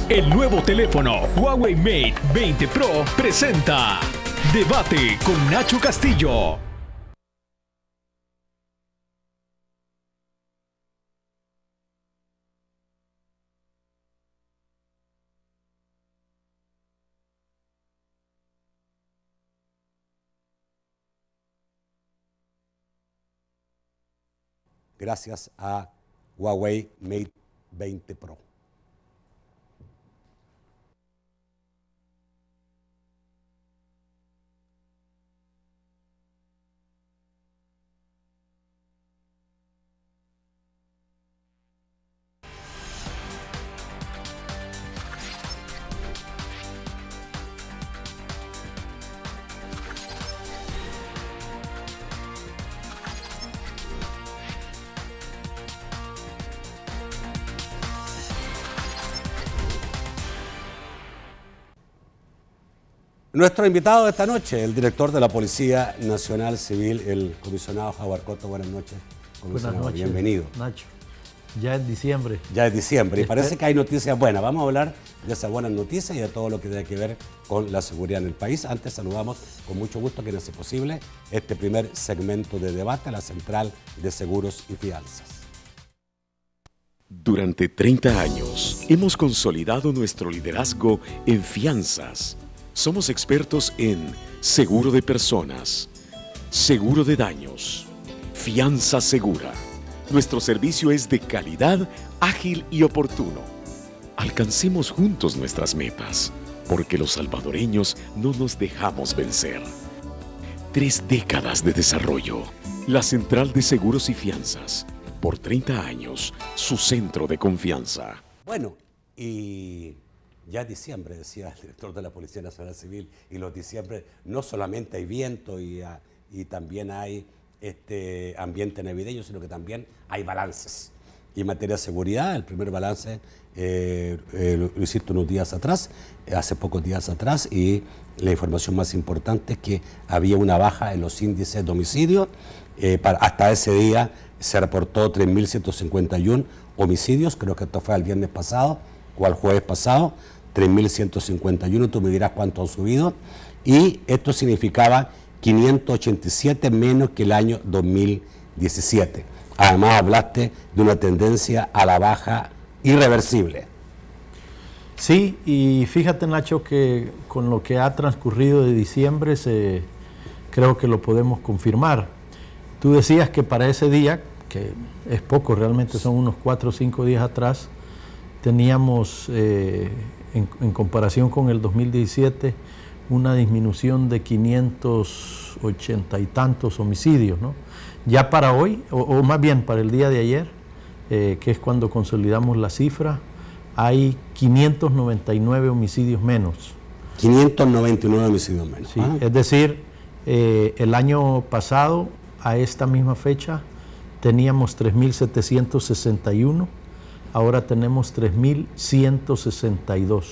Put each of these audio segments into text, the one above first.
El nuevo teléfono Huawei Mate 20 Pro presenta Debate con Nacho Castillo. Gracias a Huawei Mate 20 Pro. Nuestro invitado de esta noche, el director de la Policía Nacional Civil, el comisionado Howard Cotto. Buenas noches, comisionado. Buenas noches, bienvenido. Nacho. Ya es diciembre. Ya es diciembre y parece que hay noticias buenas. Vamos a hablar de esas buenas noticias y de todo lo que tiene que ver con la seguridad en el país. Antes saludamos con mucho gusto a quien hace posible este primer segmento de debate, la Central de Seguros y Fianzas. Durante 30 años hemos consolidado nuestro liderazgo en fianzas. Somos expertos en seguro de personas, seguro de daños, fianza segura. Nuestro servicio es de calidad, ágil y oportuno. Alcancemos juntos nuestras metas, porque los salvadoreños no nos dejamos vencer. 3 décadas de desarrollo. La Central de Seguros y Fianzas. Por 30 años, su centro de confianza. Bueno, y ya es diciembre, decía el director de la Policía Nacional Civil, y los diciembre no solamente hay viento y también hay ambiente navideño, sino que también hay balances. Y en materia de seguridad, el primer balance lo hiciste unos días atrás, hace pocos días atrás, y la información más importante es que había una baja en los índices de homicidio. Hasta ese día se reportó 3.151 homicidios, creo que esto fue el viernes pasado o al jueves pasado, 3.151, tú me dirás cuánto han subido, y esto significaba 587 menos que el año 2017. Además hablaste de una tendencia a la baja irreversible. Sí, y fíjate, Nacho, que con lo que ha transcurrido de diciembre creo que lo podemos confirmar. Tú decías que para ese día, que es poco, realmente son unos 4 o 5 días atrás, teníamos en comparación con el 2017 una disminución de 580 y tantos homicidios, ¿no? Ya para hoy, o más bien para el día de ayer, que es cuando consolidamos la cifra, hay 599 homicidios menos. 599 homicidios menos. Sí, es decir, el año pasado, a esta misma fecha, teníamos 3.761, ahora tenemos 3.162,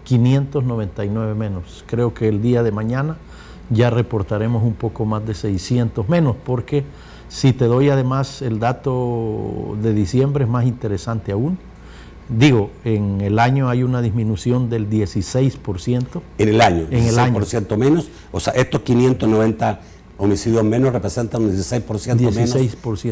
599 menos. Creo que el día de mañana ya reportaremos un poco más de 600 menos, porque si te doy además el dato de diciembre es más interesante aún. Digo, en el año hay una disminución del 16%. En el año, en 16% el año. menos, o sea, estos 590 homicidios menos representan un 16%, menos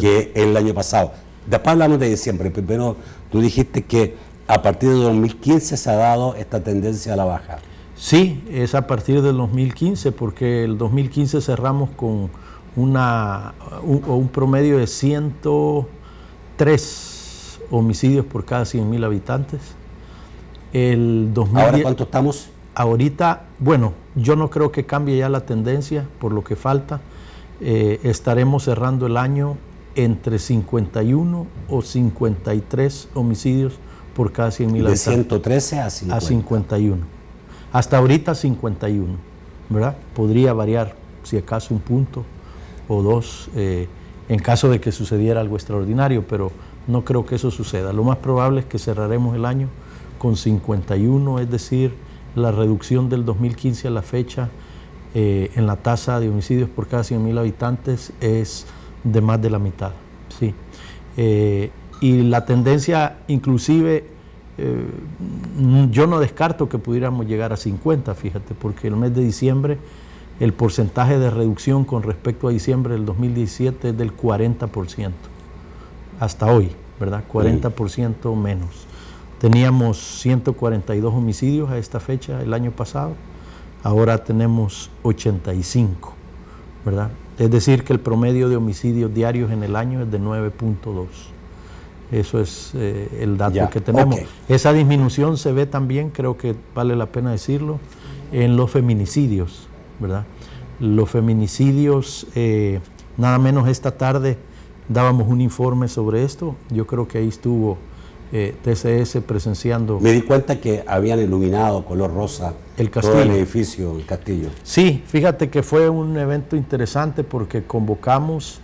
que el año pasado. Después hablamos de diciembre. Primero, tú dijiste que a partir de 2015 se ha dado esta tendencia a la baja. Sí, es a partir del 2015, porque el 2015 cerramos con un promedio de 103 homicidios por cada 100.000 habitantes. ¿Ahora cuánto estamos? Ahorita, bueno, yo no creo que cambie ya la tendencia por lo que falta. Estaremos cerrando el año entre 51 o 53 homicidios por cada 100.000 habitantes. De 113 a 50. A 51. Hasta ahorita 51, ¿verdad? Podría variar, si acaso, un punto o dos, en caso de que sucediera algo extraordinario, pero no creo que eso suceda. Lo más probable es que cerraremos el año con 51, es decir, la reducción del 2015 a la fecha en la tasa de homicidios por cada 100.000 habitantes es de más de la mitad. ¿Sí? Y la tendencia inclusive yo no descarto que pudiéramos llegar a 50, fíjate, porque el mes de diciembre el porcentaje de reducción con respecto a diciembre del 2017 es del 40%, hasta hoy, ¿verdad? 40% menos. Teníamos 142 homicidios a esta fecha el año pasado, ahora tenemos 85, ¿verdad? Es decir, que el promedio de homicidios diarios en el año es de 9.2. Eso es el dato que tenemos. Okay. Esa disminución se ve también, creo que vale la pena decirlo, en los feminicidios, ¿verdad? Los feminicidios, nada menos esta tarde dábamos un informe sobre esto. Yo creo que ahí estuvo TCS presenciando. Me di cuenta que habían iluminado color rosa el castillo. Todo el edificio, el castillo. Sí, fíjate que fue un evento interesante porque convocamos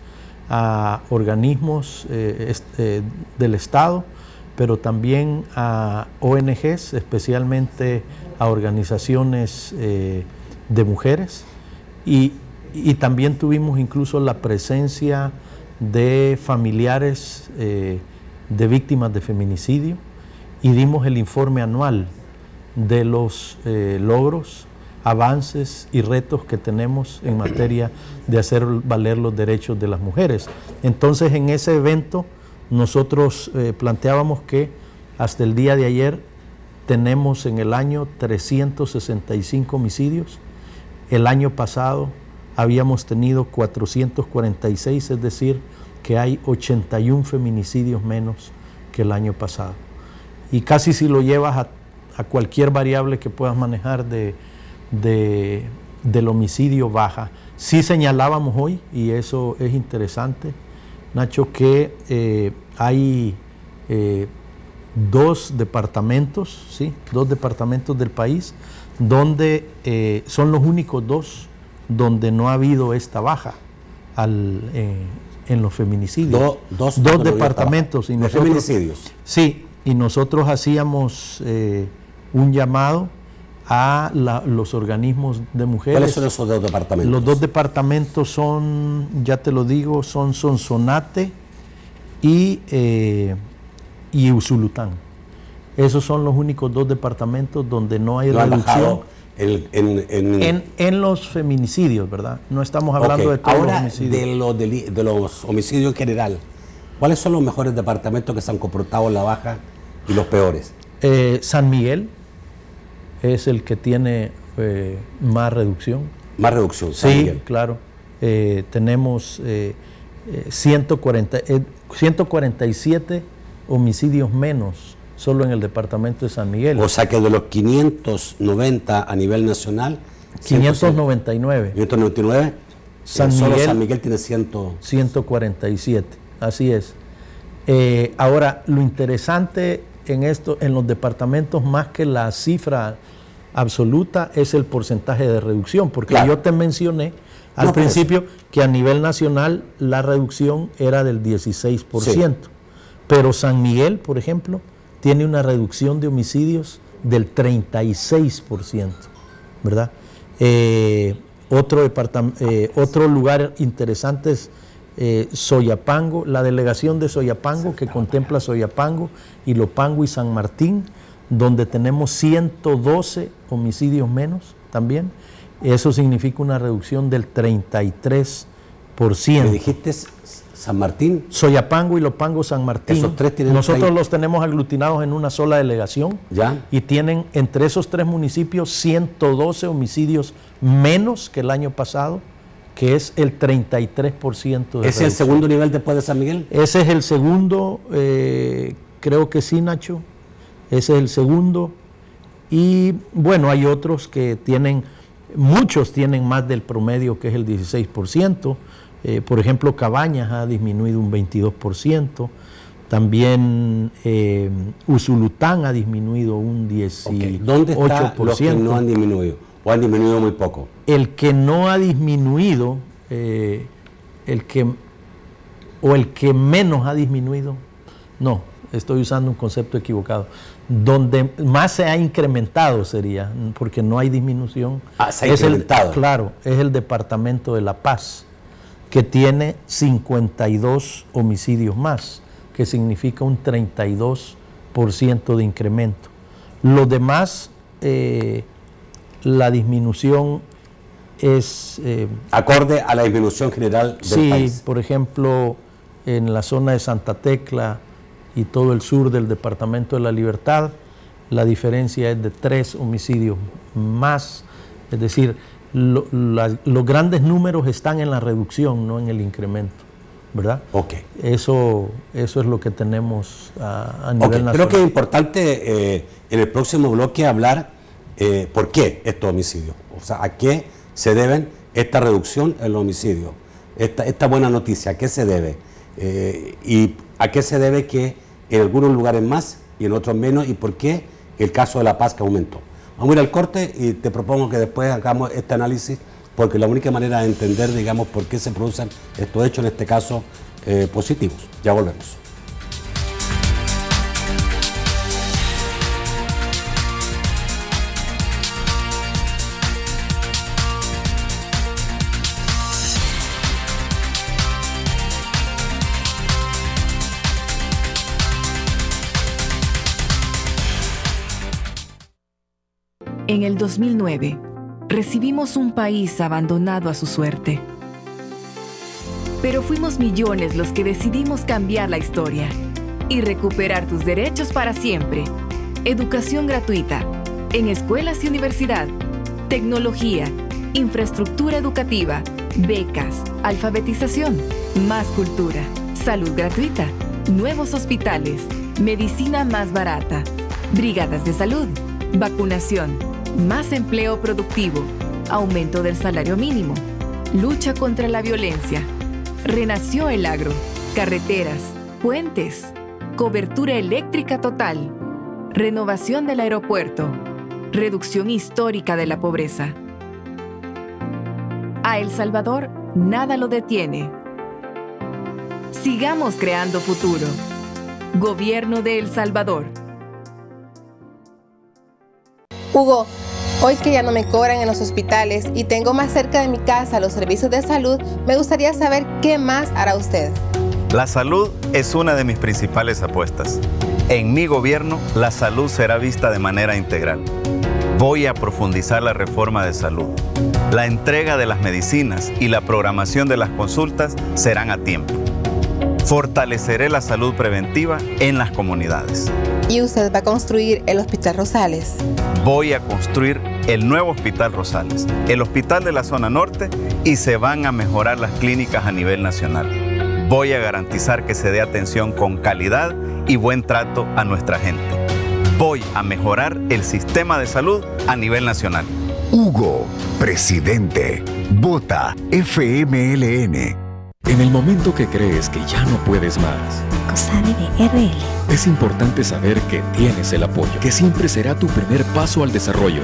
a organismos del Estado, pero también a ONGs, especialmente a organizaciones de mujeres, y también tuvimos incluso la presencia de familiares de víctimas de feminicidio, y dimos el informe anual de los logros, avances y retos que tenemos en materia de hacer valer los derechos de las mujeres. Entonces, en ese evento nosotros planteábamos que hasta el día de ayer tenemos en el año 365 homicidios. El año pasado habíamos tenido 446, es decir, que hay 81 feminicidios menos que el año pasado. Y casi si lo llevas a cualquier variable que puedas manejar del homicidio baja. Sí señalábamos hoy, y eso es interesante, Nacho, que hay dos departamentos, ¿sí? 2 departamentos del país, donde son los únicos 2 donde no ha habido esta baja en los feminicidios. Dos departamentos. Y nosotros, feminicidios. Sí, y nosotros hacíamos un llamado a los organismos de mujeres. ¿Cuáles son esos 2 departamentos? Los 2 departamentos son, ya te lo digo, son Sonsonate y Usulután. Esos son los únicos 2 departamentos donde no hay reducción en los feminicidios, ¿verdad? No estamos hablando de todos los homicidios. Ahora, de los homicidios en general, ¿cuáles son los mejores departamentos que se han comportado en la baja y los peores? San Miguel es el que tiene más reducción. Más reducción, San Miguel. Claro. Tenemos 147 homicidios menos solo en el departamento de San Miguel. O sea que de los 590 a nivel nacional, 599. 599. Solo San Miguel tiene 147. Así es. Ahora, lo interesante en los departamentos, más que la cifra absoluta, es el porcentaje de reducción, porque claro, yo te mencioné al principio que a nivel nacional la reducción era del 16%, sí, pero San Miguel, por ejemplo, tiene una reducción de homicidios del 36%, ¿verdad? Otro lugar interesante es Soyapango, la delegación de Soyapango, que contempla Soyapango, Ilopango y San Martín, donde tenemos 112 homicidios menos también. Eso significa una reducción del 33%. ¿Me dijiste San Martín? Soyapango, Ilopango, San Martín. Esos 3 tienen Nosotros los tenemos aglutinados en una sola delegación. ¿Ya? Y tienen entre esos 3 municipios 112 homicidios menos que el año pasado, que es el 33%. ¿Es el segundo nivel después de San Miguel? Ese es el segundo, creo que sí, Nacho. Ese es el segundo. Y bueno, hay otros que muchos tienen más del promedio, que es el 16%. Por ejemplo, Cabañas ha disminuido un 22%. También Usulután ha disminuido un 18%. ¿Dónde están los que no han disminuido? ¿O han disminuido muy poco? El que no ha disminuido, el que menos ha disminuido, no, estoy usando un concepto equivocado. Donde más se ha incrementado sería, porque no hay disminución. Se ha incrementado. Claro, es el departamento de La Paz, que tiene 52 homicidios más, que significa un 32% de incremento. Los demás, la disminución es... acorde a la disminución general del país. Sí, por ejemplo, en la zona de Santa Tecla y todo el sur del Departamento de la Libertad, la diferencia es de 3 homicidios más, es decir, los grandes números están en la reducción, no en el incremento, ¿verdad? Ok. Eso es lo que tenemos a nivel nacional. Creo que es importante en el próximo bloque hablar por qué estos homicidios, o sea, a qué se deben esta reducción en los homicidios, esta buena noticia, ¿a qué se debe? Y a qué se debe que en algunos lugares más y en otros menos, y por qué el caso de La Paz que aumentó. Vamos a ir al corte y te propongo que después hagamos este análisis, porque la única manera de entender, digamos, por qué se producen estos hechos, en este caso, positivos. Ya volvemos. En el 2009, recibimos un país abandonado a su suerte. Pero fuimos millones los que decidimos cambiar la historia y recuperar tus derechos para siempre. Educación gratuita, en escuelas y universidad, tecnología, infraestructura educativa, becas, alfabetización, más cultura, salud gratuita, nuevos hospitales, medicina más barata, brigadas de salud, vacunación, más empleo productivo, aumento del salario mínimo, lucha contra la violencia. Renació el agro, carreteras, puentes, cobertura eléctrica total, renovación del aeropuerto, reducción histórica de la pobreza. A El Salvador nada lo detiene. Sigamos creando futuro. Gobierno de El Salvador. Hugo, hoy que ya no me cobran en los hospitales y tengo más cerca de mi casa los servicios de salud, me gustaría saber qué más hará usted. La salud es una de mis principales apuestas. En mi gobierno, la salud será vista de manera integral. Voy a profundizar la reforma de salud. La entrega de las medicinas y la programación de las consultas serán a tiempo. Fortaleceré la salud preventiva en las comunidades. ¿Y usted va a construir el Hospital Rosales? Voy a construir el nuevo Hospital Rosales, el hospital de la zona norte, y se van a mejorar las clínicas a nivel nacional. Voy a garantizar que se dé atención con calidad y buen trato a nuestra gente. Voy a mejorar el sistema de salud a nivel nacional. Hugo, presidente. Vota FMLN. En el momento que crees que ya no puedes más, COSAVI de RL. Es importante saber que tienes el apoyo, que siempre será tu primer paso al desarrollo,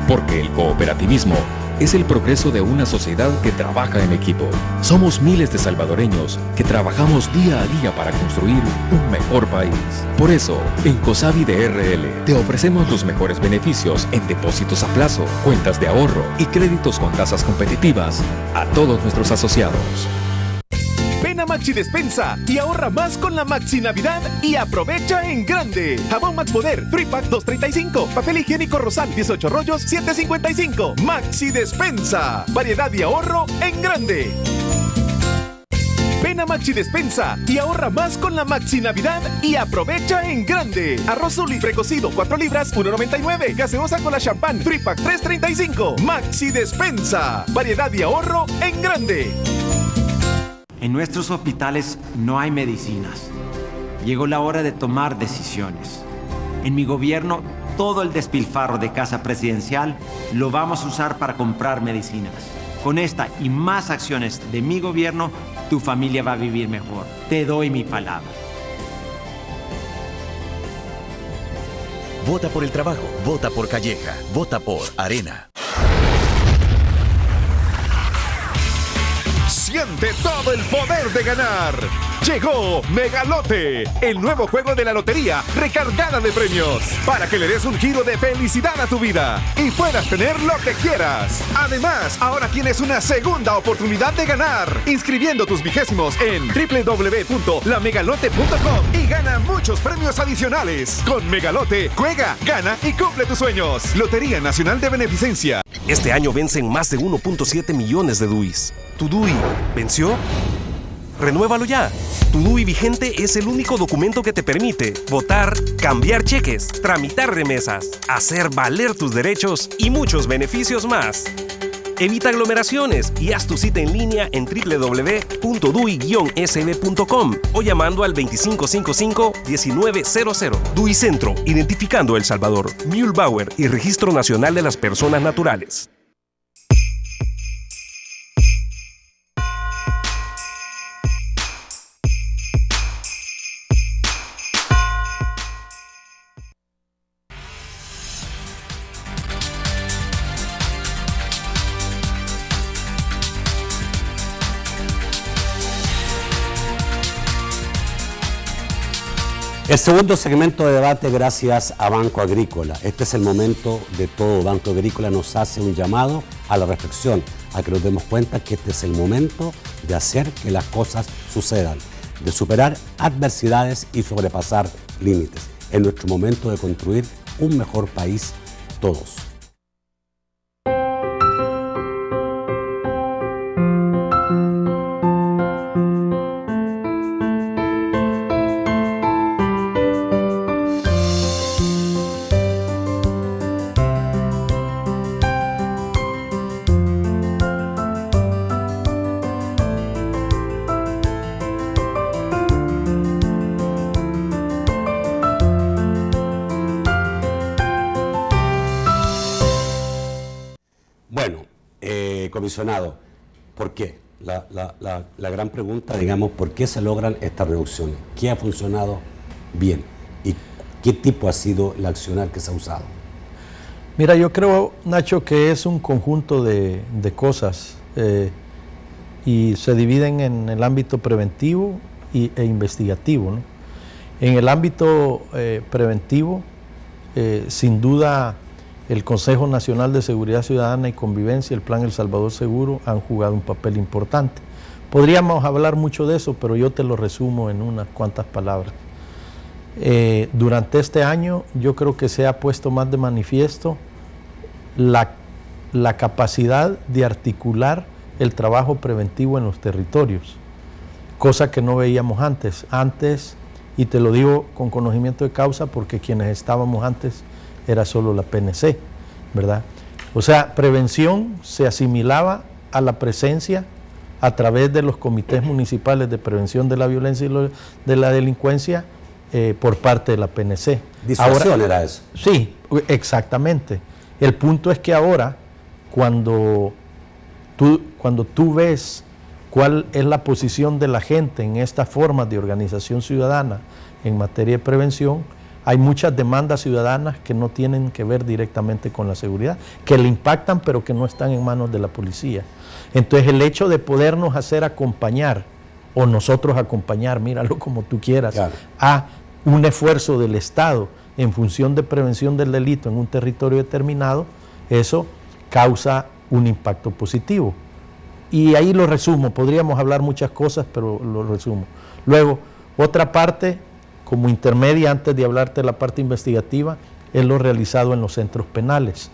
porque el cooperativismo es el progreso de una sociedad que trabaja en equipo. Somos miles de salvadoreños que trabajamos día a día para construir un mejor país. Por eso, en COSAVI de RL te ofrecemos los mejores beneficios en depósitos a plazo, cuentas de ahorro y créditos con tasas competitivas a todos nuestros asociados. Ven a Maxi Despensa y ahorra más con la Maxi Navidad y aprovecha en grande. Jabón Max Poder, 3-pack, $2.35. Papel higiénico Rosal, 18 rollos, $7.55. Maxi Despensa. Variedad y ahorro en grande. Ven a Maxi Despensa y ahorra más con la Maxi Navidad y aprovecha en grande. Arroz Zuli precocido, 4 libras, $1.99. Gaseosa con la champán, 3-pack, $3.35. Maxi Despensa. Variedad y ahorro en grande. En nuestros hospitales no hay medicinas. Llegó la hora de tomar decisiones. En mi gobierno, todo el despilfarro de Casa Presidencial lo vamos a usar para comprar medicinas. Con esta y más acciones de mi gobierno, tu familia va a vivir mejor. Te doy mi palabra. Vota por el trabajo, vota por Calleja, vota por Arena. Siente todo el poder de ganar. Llegó Megalote, el nuevo juego de la lotería recargada de premios, para que le des un giro de felicidad a tu vida y puedas tener lo que quieras. Además, ahora tienes una segunda oportunidad de ganar, inscribiendo tus vigésimos en www.lamegalote.com y gana muchos premios adicionales. Con Megalote, juega, gana y cumple tus sueños. Lotería Nacional de Beneficencia. Este año vencen más de 1.7 millones de DUIs. ¿Tu DUI venció? ¡Renuévalo ya! Tu DUI vigente es el único documento que te permite votar, cambiar cheques, tramitar remesas, hacer valer tus derechos y muchos beneficios más. Evita aglomeraciones y haz tu cita en línea en www.dui-sb.com o llamando al 2555-1900. DUI Centro, identificando El Salvador, Mühlbauer y Registro Nacional de las Personas Naturales. El segundo segmento de debate, gracias a Banco Agrícola. Este es el momento de todo. Banco Agrícola nos hace un llamado a la reflexión, a que nos demos cuenta que este es el momento de hacer que las cosas sucedan, de superar adversidades y sobrepasar límites. Es nuestro momento de construir un mejor país todos. Comisionado, ¿por qué? La gran pregunta, digamos, ¿por qué se logran estas reducciones? ¿Qué ha funcionado bien? ¿Y qué tipo ha sido la accionar que se ha usado? Mira, yo creo, Nacho, que es un conjunto de cosas y se dividen en el ámbito preventivo e investigativo, ¿no? En el ámbito preventivo, sin duda, el Consejo Nacional de Seguridad Ciudadana y Convivencia, el Plan El Salvador Seguro, han jugado un papel importante. Podríamos hablar mucho de eso, pero yo te lo resumo en unas cuantas palabras. Durante este año yo creo que se ha puesto más de manifiesto la capacidad de articular el trabajo preventivo en los territorios, cosa que no veíamos antes. Antes, y te lo digo con conocimiento de causa, porque quienes estábamos antes era solo la PNC, ¿verdad? O sea, prevención se asimilaba a la presencia a través de los comités municipales de prevención de la violencia y de la delincuencia por parte de la PNC. ¿Disuasión ahora, era eso? Sí, exactamente. El punto es que ahora, cuando tú ves cuál es la posición de la gente en estas formas de organización ciudadana en materia de prevención, hay muchas demandas ciudadanas que no tienen que ver directamente con la seguridad, que le impactan pero que no están en manos de la policía. Entonces el hecho de podernos hacer acompañar, o nosotros acompañar, míralo como tú quieras, claro, a un esfuerzo del Estado en función de prevención del delito en un territorio determinado, eso causa un impacto positivo. Y ahí lo resumo, podríamos hablar muchas cosas, pero lo resumo. Luego, otra parte, como intermedia, antes de hablarte de la parte investigativa, es lo realizado en los centros penales.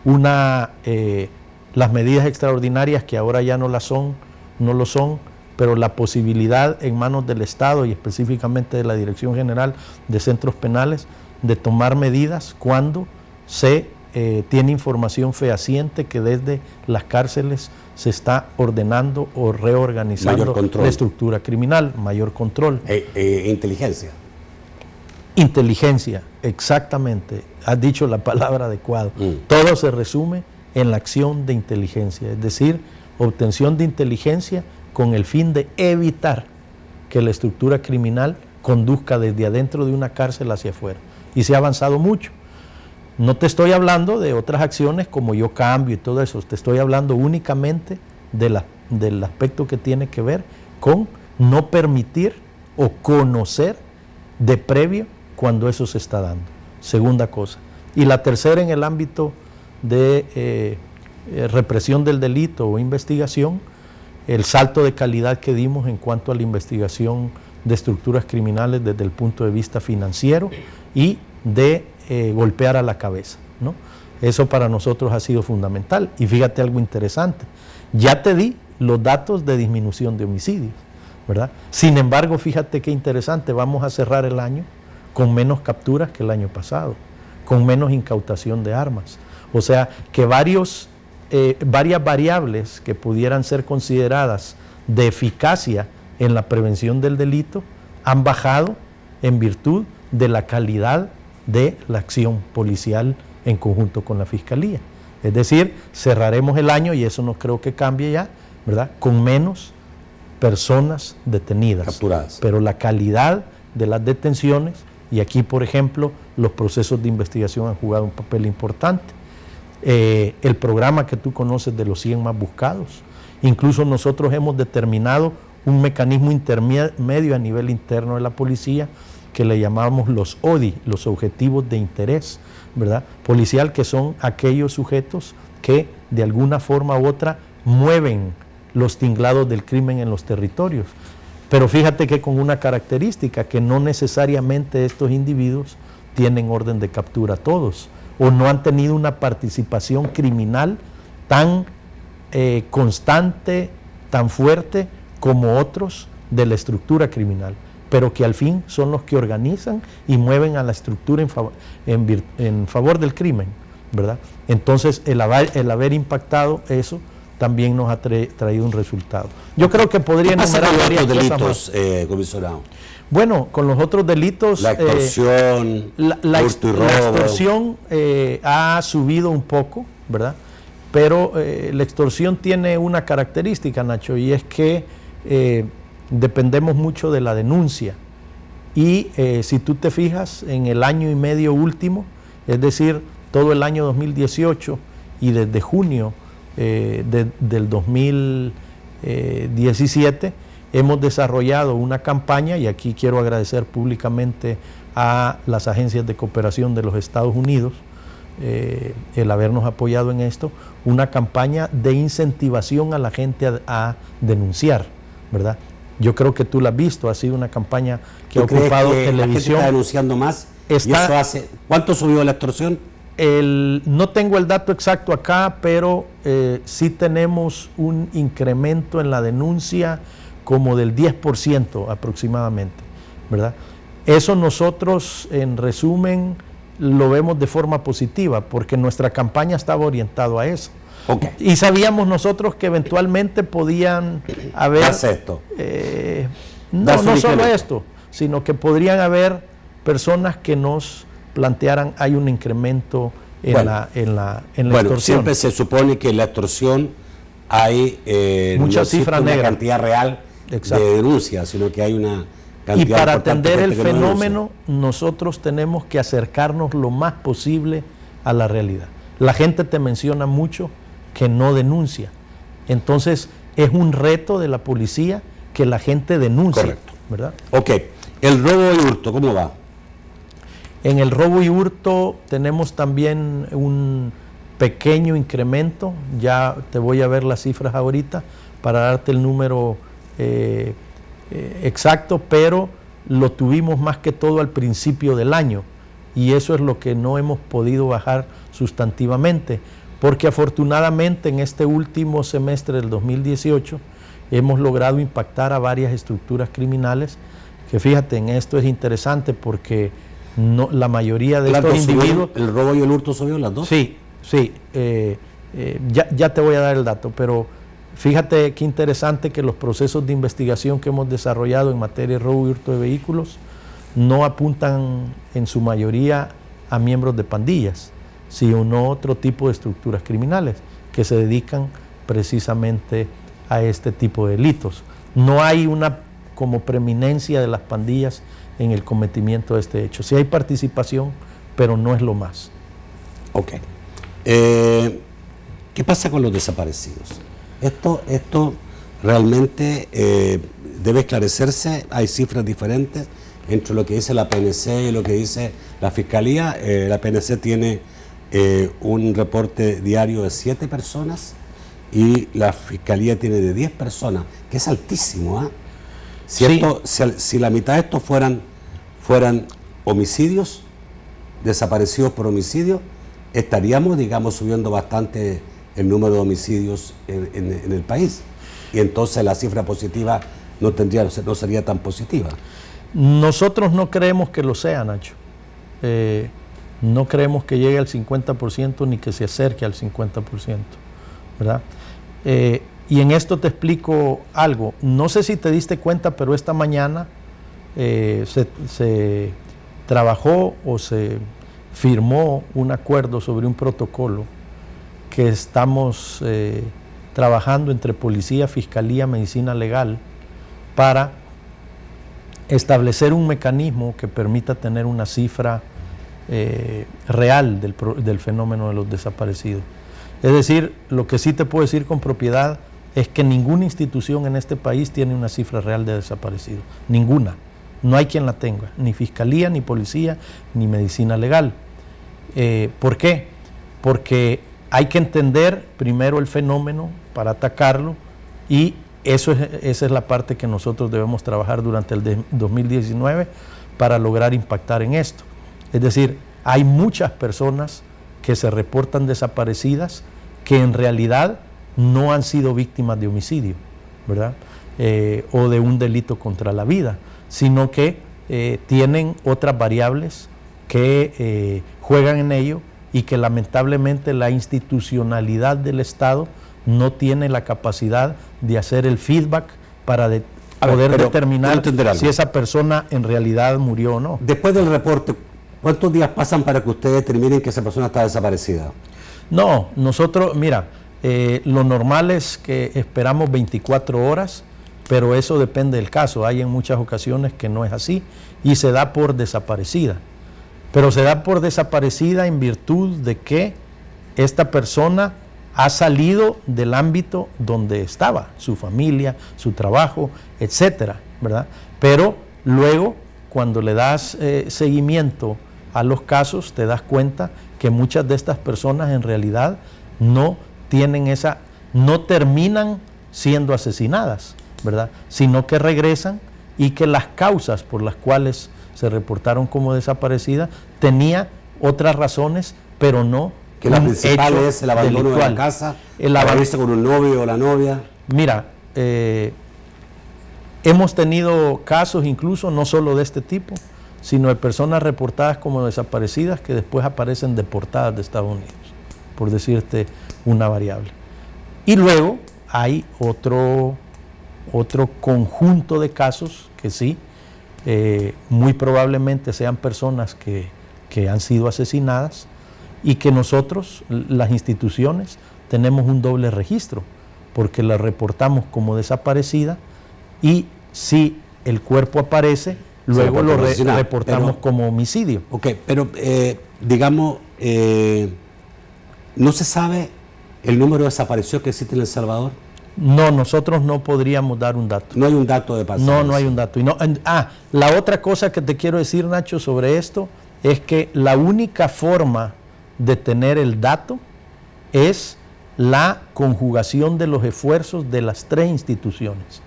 Las medidas extraordinarias, que ahora ya no lo son, pero la posibilidad en manos del Estado y específicamente de la Dirección General de Centros Penales de tomar medidas cuando se tiene información fehaciente que desde las cárceles se está ordenando o reorganizando la estructura criminal, mayor control. Inteligencia. Inteligencia, exactamente. Has dicho la palabra adecuada. Todo se resume en la acción de inteligencia, es decir, obtención de inteligencia con el fin de evitar que la estructura criminal conduzca desde adentro de una cárcel hacia afuera. Y se ha avanzado mucho. No te estoy hablando de otras acciones como Yo Cambio y todo eso, te estoy hablando únicamente del aspecto que tiene que ver con no permitir o conocer de previo cuando eso se está dando. Segunda cosa. Y la tercera, en el ámbito de represión del delito o investigación, el salto de calidad que dimos en cuanto a la investigación de estructuras criminales desde el punto de vista financiero y de golpear a la cabeza, ¿no? Eso para nosotros ha sido fundamental. Y fíjate algo interesante, ya te di los datos de disminución de homicidios, ¿verdad? Sin embargo, fíjate qué interesante, vamos a cerrar el año con menos capturas que el año pasado, con menos incautación de armas. O sea, que varias variables que pudieran ser consideradas de eficacia en la prevención del delito han bajado en virtud de la calidad de la acción policial en conjunto con la Fiscalía. Es decir, cerraremos el año, y eso no creo que cambie ya, ¿verdad?, con menos personas detenidas. Capturadas. Pero la calidad de las detenciones, y aquí, por ejemplo, los procesos de investigación han jugado un papel importante. El programa que tú conoces de los 100 más buscados. Incluso nosotros hemos determinado un mecanismo intermedio a nivel interno de la policía que le llamamos los ODI, los objetivos de interés, ¿verdad?, policial, que son aquellos sujetos que de alguna forma u otra mueven los tinglados del crimen en los territorios. Pero fíjate que con una característica, que no necesariamente estos individuos tienen orden de captura todos, o no han tenido una participación criminal tan constante, tan fuerte como otros de la estructura criminal, pero que al fin son los que organizan y mueven a la estructura en favor del crimen, ¿verdad? Entonces, el haber impactado eso también nos ha traído un resultado. Yo creo que podría enumerar varios delitos, comisionado. Bueno, con los otros delitos, la extorsión, la extorsión ha subido un poco, ¿verdad? Pero la extorsión tiene una característica, Nacho, y es que dependemos mucho de la denuncia. Y si tú te fijas, en el año y medio último, es decir, todo el año 2018 y desde junio del 2017, hemos desarrollado una campaña, y aquí quiero agradecer públicamente a las agencias de cooperación de los Estados Unidos el habernos apoyado en esto, una campaña de incentivación a la gente a denunciar, ¿verdad? Yo creo que tú la has visto, ha sido una campaña que ha ocupado televisión. ¿La gente está denunciando más? ¿Y eso hace, cuánto subió la extorsión? No tengo el dato exacto acá, pero sí tenemos un incremento en la denuncia como del 10% aproximadamente, ¿verdad? Eso nosotros, en resumen, lo vemos de forma positiva, porque nuestra campaña estaba orientada a eso. Okay. Y sabíamos nosotros que eventualmente podían haber... no solo esto, sino que podrían haber personas que nos plantearan, hay un incremento en la extorsión. Siempre se supone que en la extorsión hay mucha cifra negra, una cantidad real. Exacto. De denuncias, sino que hay una cantidad. Y para atender el fenómeno, nosotros tenemos que acercarnos lo más posible a la realidad. La gente te menciona mucho que no denuncia. Entonces, es un reto de la policía que la gente denuncie. Correcto. ¿Verdad? Ok. El robo y hurto, ¿cómo va? En el robo y hurto tenemos también un pequeño incremento. Ya te voy a ver las cifras ahorita para darte el número exacto, pero lo tuvimos más que todo al principio del año, y eso es lo que no hemos podido bajar sustantivamente, porque afortunadamente en este último semestre del 2018 hemos logrado impactar a varias estructuras criminales, que fíjate, en esto es interesante porque la mayoría de estos individuos... ¿El robo y el hurto subió las dos? Sí, ya te voy a dar el dato, pero fíjate qué interesante que los procesos de investigación que hemos desarrollado en materia de robo y hurto de vehículos no apuntan en su mayoría a miembros de pandillas, sino a otro tipo de estructuras criminales que se dedican precisamente a este tipo de delitos. No hay una como preeminencia de las pandillas en el cometimiento de este hecho. Sí hay participación, pero no es lo más. Ok. ¿Qué pasa con los desaparecidos? Esto realmente debe esclarecerse. Hay cifras diferentes entre lo que dice la PNC y lo que dice la Fiscalía. La PNC tiene un reporte diario de 7 personas y la Fiscalía tiene de 10 personas, que es altísimo, ¿eh? Si la mitad de estos fueran homicidios, desaparecidos por homicidio, estaríamos, digamos, subiendo bastante el número de homicidios en el país. Y entonces la cifra positiva no sería tan positiva. Nosotros no creemos que lo sea, Nacho. No creemos que llegue al 50% ni que se acerque al 50%, ¿verdad? Y en esto te explico algo. No sé si te diste cuenta, pero esta mañana se trabajó o se firmó un acuerdo sobre un protocolo que estamos trabajando entre Policía, Fiscalía, Medicina Legal para establecer un mecanismo que permita tener una cifra real del fenómeno de los desaparecidos. Es decir, lo que sí te puedo decir con propiedad es que ninguna institución en este país tiene una cifra real de desaparecidos. Ninguna. No hay quien la tenga. Ni Fiscalía, ni Policía, ni Medicina Legal. ¿Por qué? Porque hay que entender primero el fenómeno para atacarlo y esa es la parte que nosotros debemos trabajar durante el 2019 para lograr impactar en esto. Es decir, hay muchas personas que se reportan desaparecidas que en realidad no han sido víctimas de homicidio, ¿verdad? O de un delito contra la vida, sino que tienen otras variables que juegan en ello y que lamentablemente la institucionalidad del Estado no tiene la capacidad de hacer el feedback para poder determinar si esa persona en realidad murió o no. Después del reporte, ¿cuántos días pasan para que ustedes determinen que esa persona está desaparecida? No, nosotros, mira, lo normal es que esperamos 24 horas, pero eso depende del caso. Hay en muchas ocasiones que no es así y se da por desaparecida. Pero se da por desaparecida en virtud de que esta persona ha salido del ámbito donde estaba, su familia, su trabajo, etcétera, ¿verdad? Pero luego, cuando le das seguimiento a los casos, te das cuenta que muchas de estas personas en realidad no terminan siendo asesinadas, ¿verdad? Sino que regresan y que las causas por las cuales se reportaron como desaparecidas tenía otras razones, pero no que la principal es el abandono delictual de la casa, el abandono con un novio o la novia. Mira, hemos tenido casos incluso no solo de este tipo, sino de personas reportadas como desaparecidas que después aparecen deportadas de Estados Unidos, por decirte una variable. Y luego hay otro conjunto de casos que sí, muy probablemente sean personas que han sido asesinadas y que nosotros, las instituciones, tenemos un doble registro, porque la reportamos como desaparecida y si el cuerpo aparece, luego lo reportamos como homicidio. Ok, pero digamos, ¿no se sabe el número de desaparecidos que existe en El Salvador? No, nosotros no podríamos dar un dato. No hay un dato de pasajes. No hay un dato. La otra cosa que te quiero decir, Nacho, sobre esto, es que la única forma de tener el dato es la conjugación de los esfuerzos de las 3 instituciones,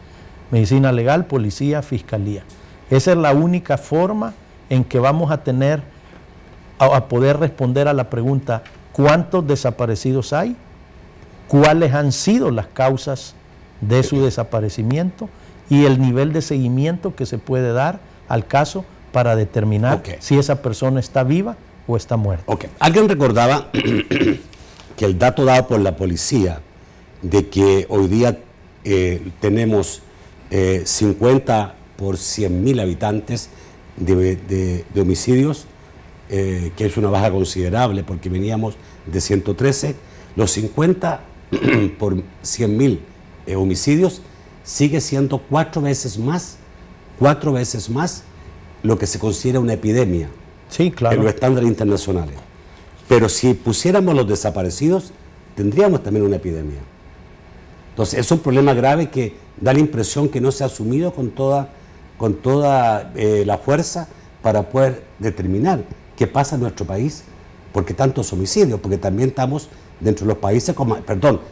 Medicina Legal, Policía, Fiscalía. Esa es la única forma en que vamos a tener, a poder responder a la pregunta, ¿cuántos desaparecidos hay? ¿Cuáles han sido las causas de su desaparecimiento? Y el nivel de seguimiento que se puede dar al caso para determinar si esa persona está viva o está muerta. Alguien recordaba que el dato dado por la policía de que hoy día tenemos 50 por 100.000 habitantes de homicidios, que es una baja considerable porque veníamos de 113, los 50 por 100.000 homicidios sigue siendo 4 veces más lo que se considera una epidemia. Sí, claro. En los estándares internacionales. Pero si pusiéramos los desaparecidos, tendríamos también una epidemia. Entonces es un problema grave que da la impresión que no se ha asumido con toda la fuerza para poder determinar qué pasa en nuestro país, porque tantos homicidios, porque también estamos dentro de los países,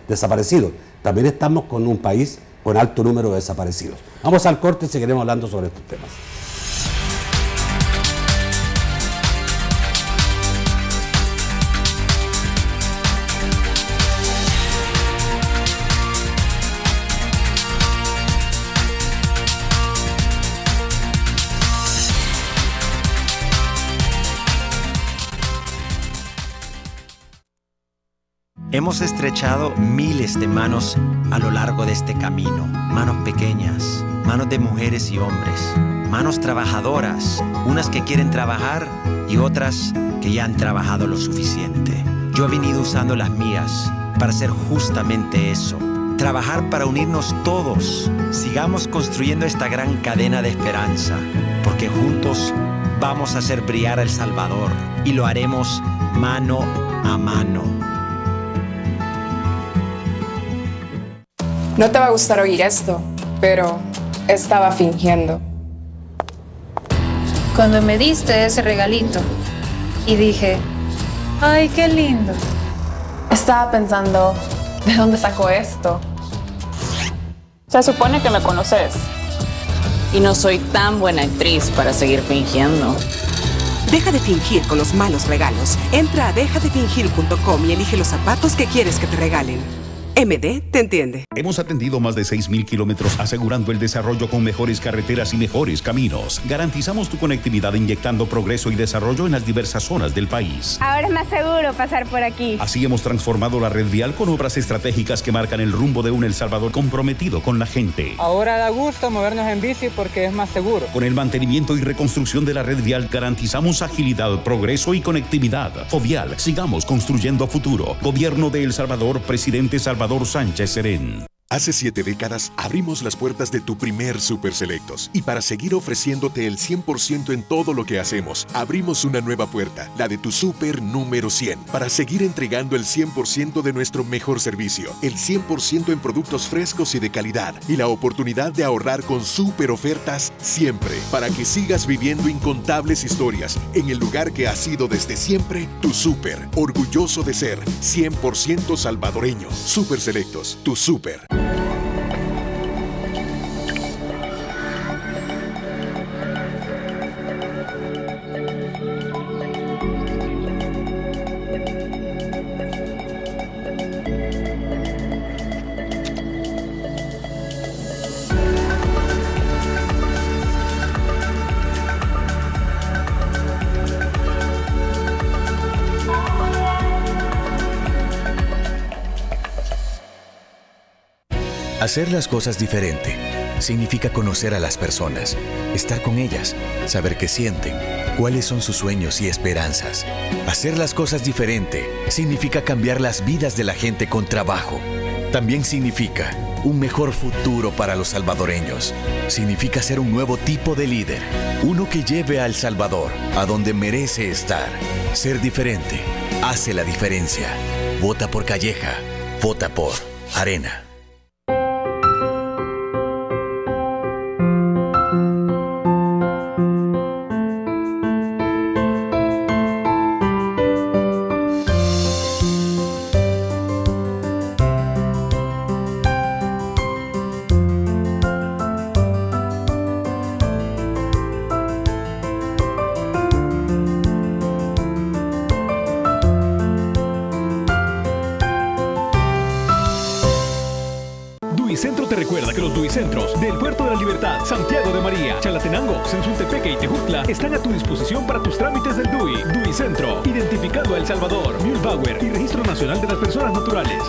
desaparecidos, también estamos con un país con alto número de desaparecidos. Vamos al corte y seguiremos hablando sobre estos temas. Hemos estrechado miles de manos a lo largo de este camino. Manos pequeñas, manos de mujeres y hombres, manos trabajadoras, unas que quieren trabajar y otras que ya han trabajado lo suficiente. Yo he venido usando las mías para hacer justamente eso. Trabajar para unirnos todos. Sigamos construyendo esta gran cadena de esperanza, porque juntos vamos a hacer brillar a El Salvador y lo haremos mano a mano. No te va a gustar oír esto, pero estaba fingiendo. Cuando me diste ese regalito y dije, ¡ay, qué lindo! Estaba pensando, ¿de dónde sacó esto? Se supone que me conoces. Y no soy tan buena actriz para seguir fingiendo. Deja de fingir con los malos regalos. Entra a dejadefingir.com y elige los zapatos que quieres que te regalen. MD te entiende. Hemos atendido más de 6,000 kilómetros asegurando el desarrollo con mejores carreteras y mejores caminos. Garantizamos tu conectividad inyectando progreso y desarrollo en las diversas zonas del país. Ahora es más seguro pasar por aquí. Así hemos transformado la red vial con obras estratégicas que marcan el rumbo de un El Salvador comprometido con la gente. Ahora da gusto movernos en bici porque es más seguro. Con el mantenimiento y reconstrucción de la red vial garantizamos agilidad, progreso y conectividad. Fovial, sigamos construyendo futuro. Gobierno de El Salvador, Presidente Salvador Sánchez Serén. Hace 7 décadas abrimos las puertas de tu primer Super Selectos y para seguir ofreciéndote el 100% en todo lo que hacemos, abrimos una nueva puerta, la de tu Super número 100, para seguir entregando el 100% de nuestro mejor servicio, el 100% en productos frescos y de calidad y la oportunidad de ahorrar con super ofertas siempre, para que sigas viviendo incontables historias en el lugar que ha sido desde siempre tu Super, orgulloso de ser 100% salvadoreño. Super Selectos, tu Super. Hacer las cosas diferente significa conocer a las personas, estar con ellas, saber qué sienten, cuáles son sus sueños y esperanzas. Hacer las cosas diferente significa cambiar las vidas de la gente con trabajo. También significa un mejor futuro para los salvadoreños. Significa ser un nuevo tipo de líder, uno que lleve a El Salvador a donde merece estar. Ser diferente hace la diferencia. Vota por Calleja, vota por Arena. Duicentro te recuerda que los Duicentros del Puerto de la Libertad, Santiago de María, Chalatenango, Sensultepeque y Tejutla están a tu disposición para tus trámites del DUI. Duicentro, identificado a El Salvador, Mühlbauer y Registro Nacional de las Personas Naturales.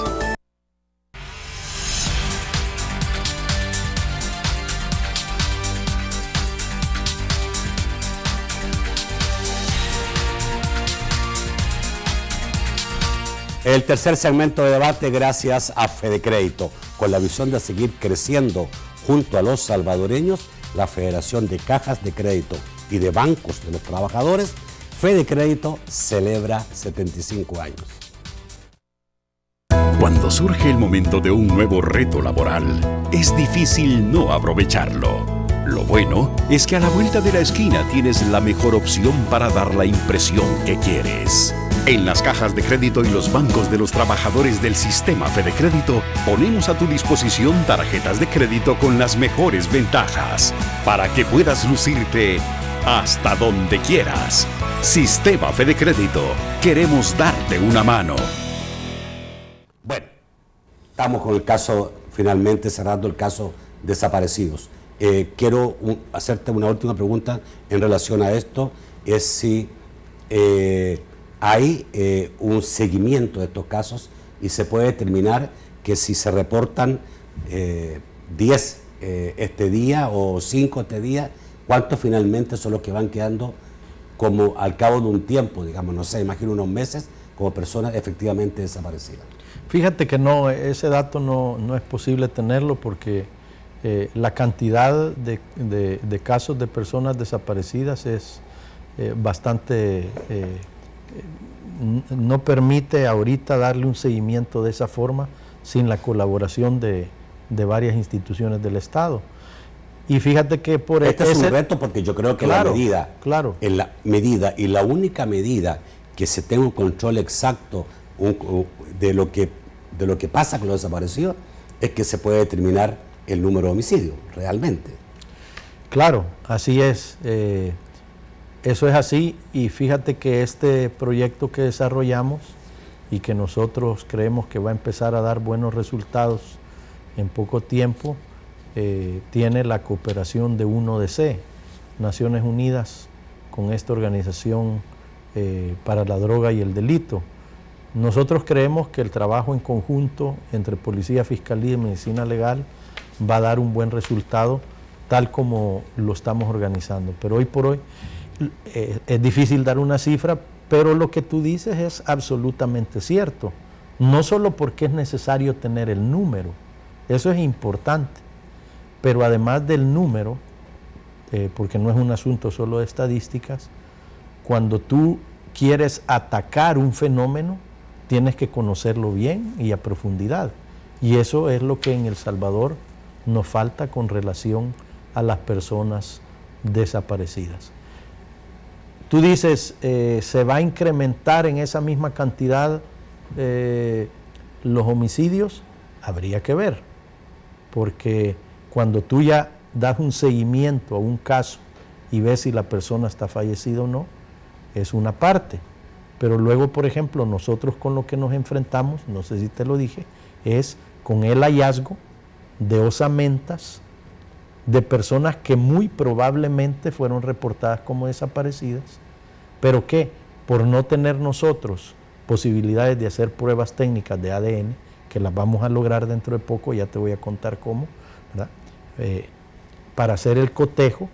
El tercer segmento de debate gracias a Fedecrédito, con la visión de seguir creciendo junto a los salvadoreños, la Federación de Cajas de Crédito y de Bancos de los Trabajadores, Fedecrédito celebra 75 años. Cuando surge el momento de un nuevo reto laboral, es difícil no aprovecharlo. Lo bueno es que a la vuelta de la esquina tienes la mejor opción para dar la impresión que quieres. En las cajas de crédito y los bancos de los trabajadores del sistema FedeCrédito, ponemos a tu disposición tarjetas de crédito con las mejores ventajas para que puedas lucirte hasta donde quieras. Sistema FedeCrédito, queremos darte una mano. Bueno, estamos con el caso, finalmente cerrando el caso desaparecidos. Quiero hacerte una última pregunta en relación a esto, es si hay un seguimiento de estos casos y se puede determinar que si se reportan 10 este día o 5 este día, ¿cuántos finalmente son los que van quedando como al cabo de un tiempo, digamos, no sé, imagino unos meses, como personas efectivamente desaparecidas? Fíjate que no, ese dato no es posible tenerlo porque la cantidad de casos de personas desaparecidas es bastante... no permite ahorita darle un seguimiento de esa forma sin la colaboración de varias instituciones del Estado. Y fíjate que por este es un reto porque yo creo que claro, la medida y la única medida que se tenga un control exacto de lo que pasa con los desaparecidos es que se puede determinar el número de homicidios realmente. Claro, así es. Eso es así, y fíjate que este proyecto que desarrollamos y que nosotros creemos que va a empezar a dar buenos resultados en poco tiempo, tiene la cooperación de UNODC, Naciones Unidas, con esta organización para la droga y el delito. Nosotros creemos que el trabajo en conjunto entre Policía, Fiscalía y Medicina Legal va a dar un buen resultado, tal como lo estamos organizando. Pero hoy por hoy es difícil dar una cifra, pero lo que tú dices es absolutamente cierto. No solo porque es necesario tener el número, eso es importante, pero además del número, porque no es un asunto solo de estadísticas, cuando tú quieres atacar un fenómeno, tienes que conocerlo bien y a profundidad. Y eso es lo que en El Salvador nos falta con relación a las personas desaparecidas. Tú dices, ¿se va a incrementar en esa misma cantidad los homicidios? Habría que ver, porque cuando tú ya das un seguimiento a un caso y ves si la persona está fallecida o no, es una parte. Pero luego, por ejemplo, nosotros con lo que nos enfrentamos, no sé si te lo dije, es con el hallazgo de osamentas de personas que muy probablemente fueron reportadas como desaparecidas, pero que por no tener nosotros posibilidades de hacer pruebas técnicas de ADN, que las vamos a lograr dentro de poco, ya te voy a contar cómo, ¿verdad? Para hacer el cotejo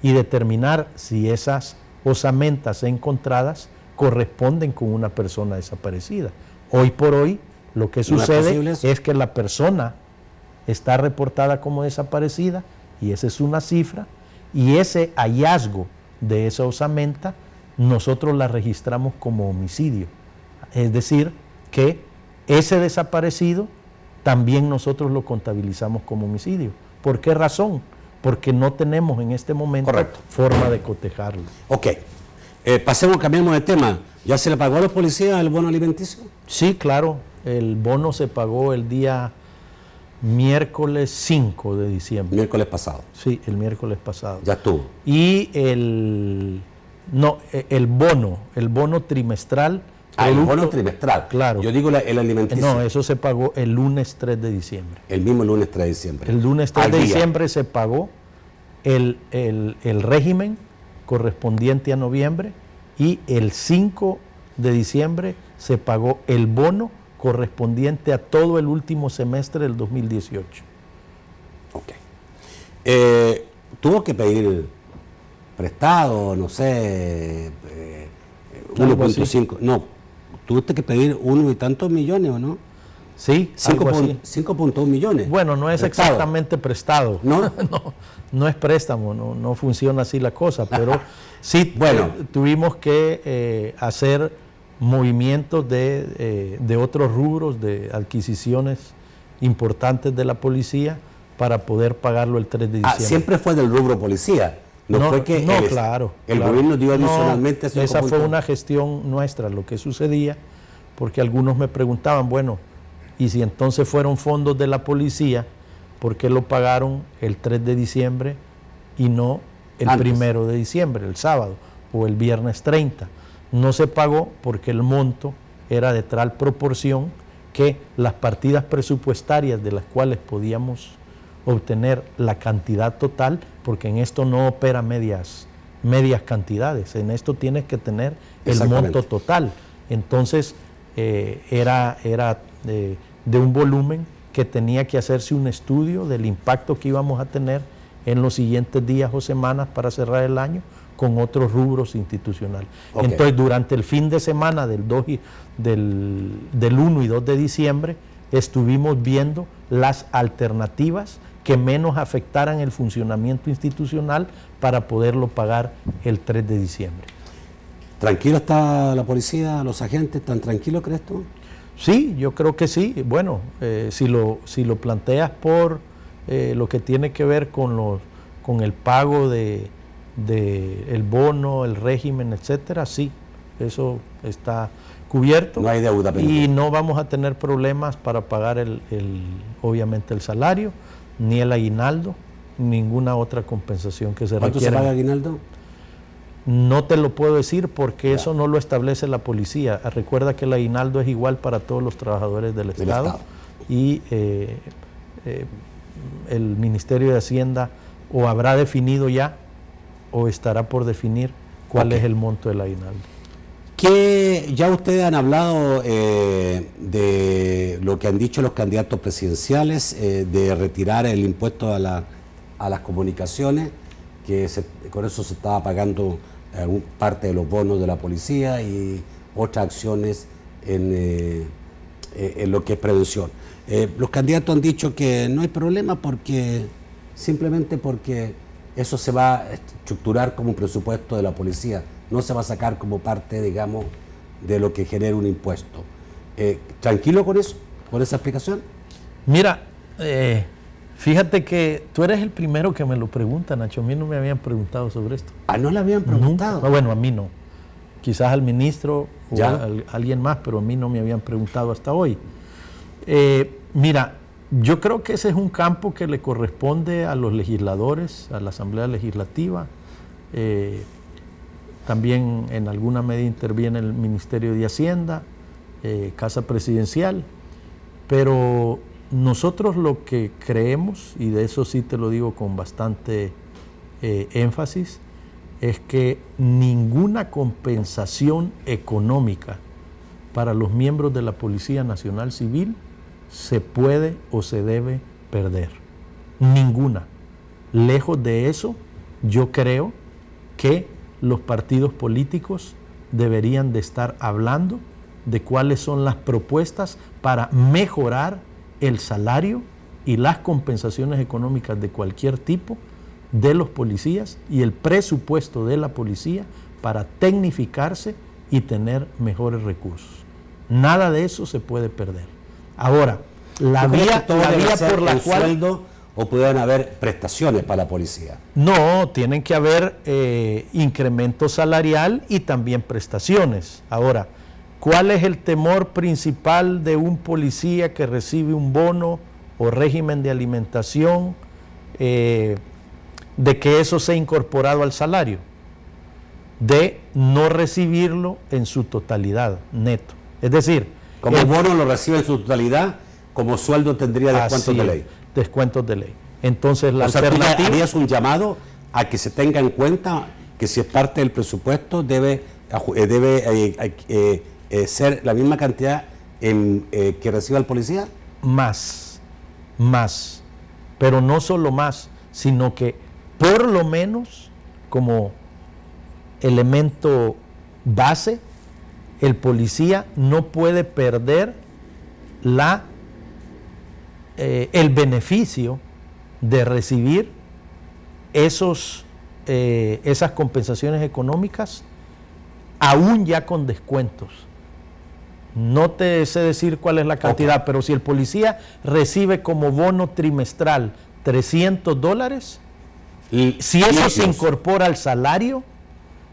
y determinar si esas osamentas encontradas corresponden con una persona desaparecida. Hoy por hoy lo que sucede es que la persona está reportada como desaparecida y esa es una cifra, y ese hallazgo de esa osamenta nosotros la registramos como homicidio. Es decir, que ese desaparecido también nosotros lo contabilizamos como homicidio. ¿Por qué razón? Porque no tenemos en este momento forma de cotejarlo. Ok. Cambiamos de tema. ¿Ya se le pagó a los policías el bono alimenticio? Sí, claro. El bono se pagó el día miércoles 5 de diciembre. Miércoles pasado. Sí, el miércoles pasado. Ya estuvo. Y el bono trimestral. El bono trimestral. Claro. Yo digo el alimenticio. No, eso se pagó el lunes 3 de diciembre. El mismo lunes 3 de diciembre. El lunes 3 de diciembre se pagó el régimen correspondiente a noviembre, y el 5 de diciembre se pagó el bono correspondiente a todo el último semestre del 2018. Ok. Tuvo que pedir prestado, no sé, 1.5, no, tuviste que pedir 1 y tantos millones, ¿o no? Sí, 5.1 millones. Bueno, no es prestado. Exactamente prestado. ¿No? No es préstamo, no funciona así la cosa, pero sí, bueno, tuvimos que hacer movimientos de otros rubros, de adquisiciones importantes de la policía para poder pagarlo el 3 de diciembre. Siempre fue del rubro policía. No fue que el gobierno dio adicionalmente esa fue una gestión nuestra. Lo que sucedía, porque algunos me preguntaban, bueno, y si entonces fueron fondos de la policía, ¿por qué lo pagaron el 3 de diciembre y no el 1 de diciembre, el sábado o el viernes 30? No se pagó porque el monto era de tal proporción que las partidas presupuestarias de las cuales podíamos obtener la cantidad total, porque en esto no opera medias cantidades, en esto tienes que tener el monto total. Entonces era de un volumen que tenía que hacerse un estudio del impacto que íbamos a tener en los siguientes días o semanas para cerrar el año con otros rubros institucionales. Entonces, durante el fin de semana del 1 y 2 de diciembre, estuvimos viendo las alternativas que menos afectaran el funcionamiento institucional para poderlo pagar el 3 de diciembre. ¿Tranquilo está la policía, los agentes? ¿Tan tranquilos crees tú? Sí, yo creo que sí. Bueno, si lo planteas por lo que tiene que ver con el pago de el bono, el régimen, etcétera, sí, eso está cubierto. No hay deuda pendiente. Y no vamos a tener problemas para pagar obviamente el salario, ni el aguinaldo, ninguna otra compensación que se requiera. ¿Cuánto se paga aguinaldo? No te lo puedo decir porque eso no lo establece la policía. Recuerda que el aguinaldo es igual para todos los trabajadores del Estado. Y el Ministerio de Hacienda o habrá definido ya o estará por definir cuál es el monto del aguinaldo. Que ya ustedes han hablado de lo que han dicho los candidatos presidenciales, de retirar el impuesto a las comunicaciones, que con eso se estaba pagando parte de los bonos de la policía y otras acciones en lo que es prevención. Los candidatos han dicho que no hay problema simplemente porque eso se va a estructurar como un presupuesto de la policía, no se va a sacar como parte, digamos, de lo que genera un impuesto. ¿Tranquilo con eso, con esa explicación? Mira, fíjate que tú eres el primero que me lo pregunta, Nacho. A mí no me habían preguntado sobre esto. ¿Ah, no le habían preguntado? No, bueno, a mí no. Quizás al ministro o a alguien más, pero a mí no me habían preguntado hasta hoy. Mira, yo creo que ese es un campo que le corresponde a los legisladores, a la Asamblea Legislativa. También en alguna medida interviene el Ministerio de Hacienda, Casa Presidencial, pero nosotros lo que creemos, y de eso sí te lo digo con bastante énfasis, es que ninguna compensación económica para los miembros de la Policía Nacional Civil se puede o se debe perder. Ninguna. Lejos de eso, yo creo que los partidos políticos deberían de estar hablando de cuáles son las propuestas para mejorar el salario y las compensaciones económicas de cualquier tipo de los policías y el presupuesto de la policía para tecnificarse y tener mejores recursos. Nada de eso se puede perder. Ahora, la vía por la cual... sueldo o pueden haber prestaciones para la policía? No, tienen que haber incremento salarial y también prestaciones. Ahora, ¿cuál es el temor principal de un policía que recibe un bono o régimen de alimentación de que eso sea incorporado al salario? De no recibirlo en su totalidad, neto. Es decir, como el bono lo recibe en su totalidad, como sueldo tendría descuentos de ley. Descuentos de ley. Entonces la alternativa... ¿Harías un llamado a que se tenga en cuenta que si es parte del presupuesto debe ser la misma cantidad que reciba el policía? Más, pero no solo más, sino que por lo menos como elemento base, el policía no puede perder el beneficio de recibir esas compensaciones económicas, aún ya con descuentos No te sé decir cuál es la cantidad, pero si el policía recibe como bono trimestral $300, si eso se incorpora al salario,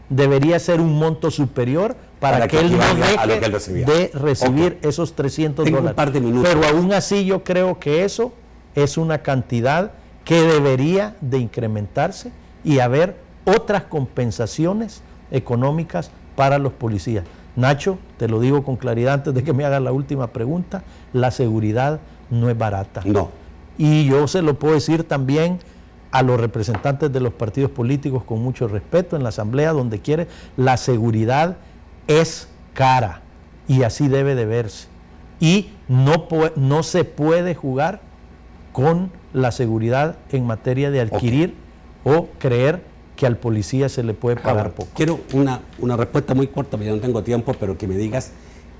debería ser un monto superior para que él no deje de recibir esos $300. Tengo un par de minutos. Pero aún así yo creo que eso es una cantidad que debería de incrementarse y haber otras compensaciones económicas para los policías. Nacho, te lo digo con claridad antes de que me hagas la última pregunta, la seguridad no es barata. No. Y yo se lo puedo decir también a los representantes de los partidos políticos con mucho respeto en la asamblea, donde quiere, la seguridad es cara y así debe de verse. Y no se puede jugar con la seguridad en materia de adquirir o creer que al policía se le puede pagar poco. Quiero una respuesta muy corta, porque ya no tengo tiempo, pero que me digas,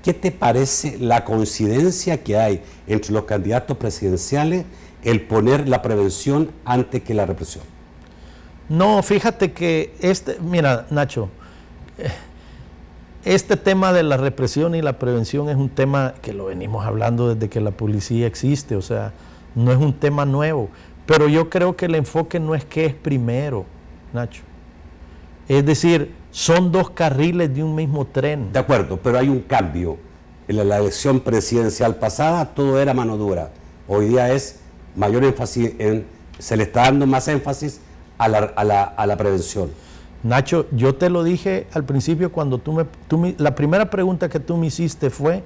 ¿qué te parece la coincidencia que hay entre los candidatos presidenciales el poner la prevención antes que la represión? No, fíjate que mira, Nacho, este tema de la represión y la prevención es un tema que lo venimos hablando desde que la policía existe, o sea, no es un tema nuevo, pero yo creo que el enfoque no es qué es primero, Nacho. Es decir, son dos carriles de un mismo tren. De acuerdo, pero hay un cambio. En la elección presidencial pasada todo era mano dura. Hoy día es mayor énfasis, se le está dando más énfasis a la prevención. Nacho, yo te lo dije al principio cuando la primera pregunta que tú me hiciste fue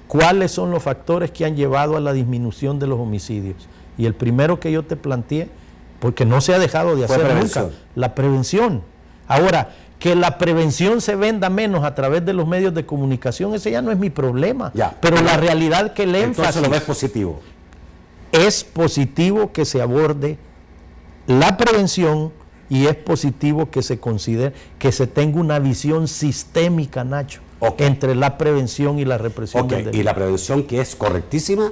¿cuáles son los factores que han llevado a la disminución de los homicidios? Y el primero que yo te planteé, porque no se ha dejado de hacer nunca, la prevención. Ahora, que la prevención se venda menos a través de los medios de comunicación, ese ya no es mi problema. Pero la realidad que el énfasis... Entonces lo ves positivo. Es positivo que se aborde la prevención y es positivo que se considere, que se tenga una visión sistémica, Nacho, entre la prevención y la represión del delito. Y la prevención, que es correctísima,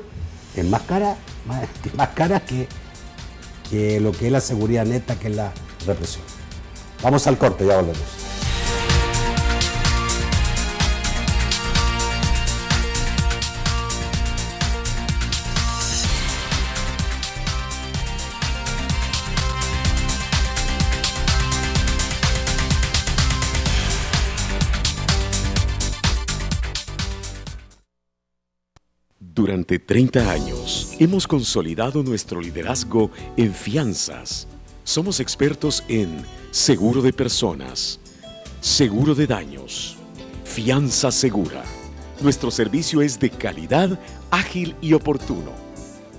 es más cara que lo que es la seguridad neta, que es la represión. Vamos al corte, ya volvemos. Durante 30 años hemos consolidado nuestro liderazgo en fianzas. Somos expertos en seguro de personas, seguro de daños, fianza segura. Nuestro servicio es de calidad, ágil y oportuno.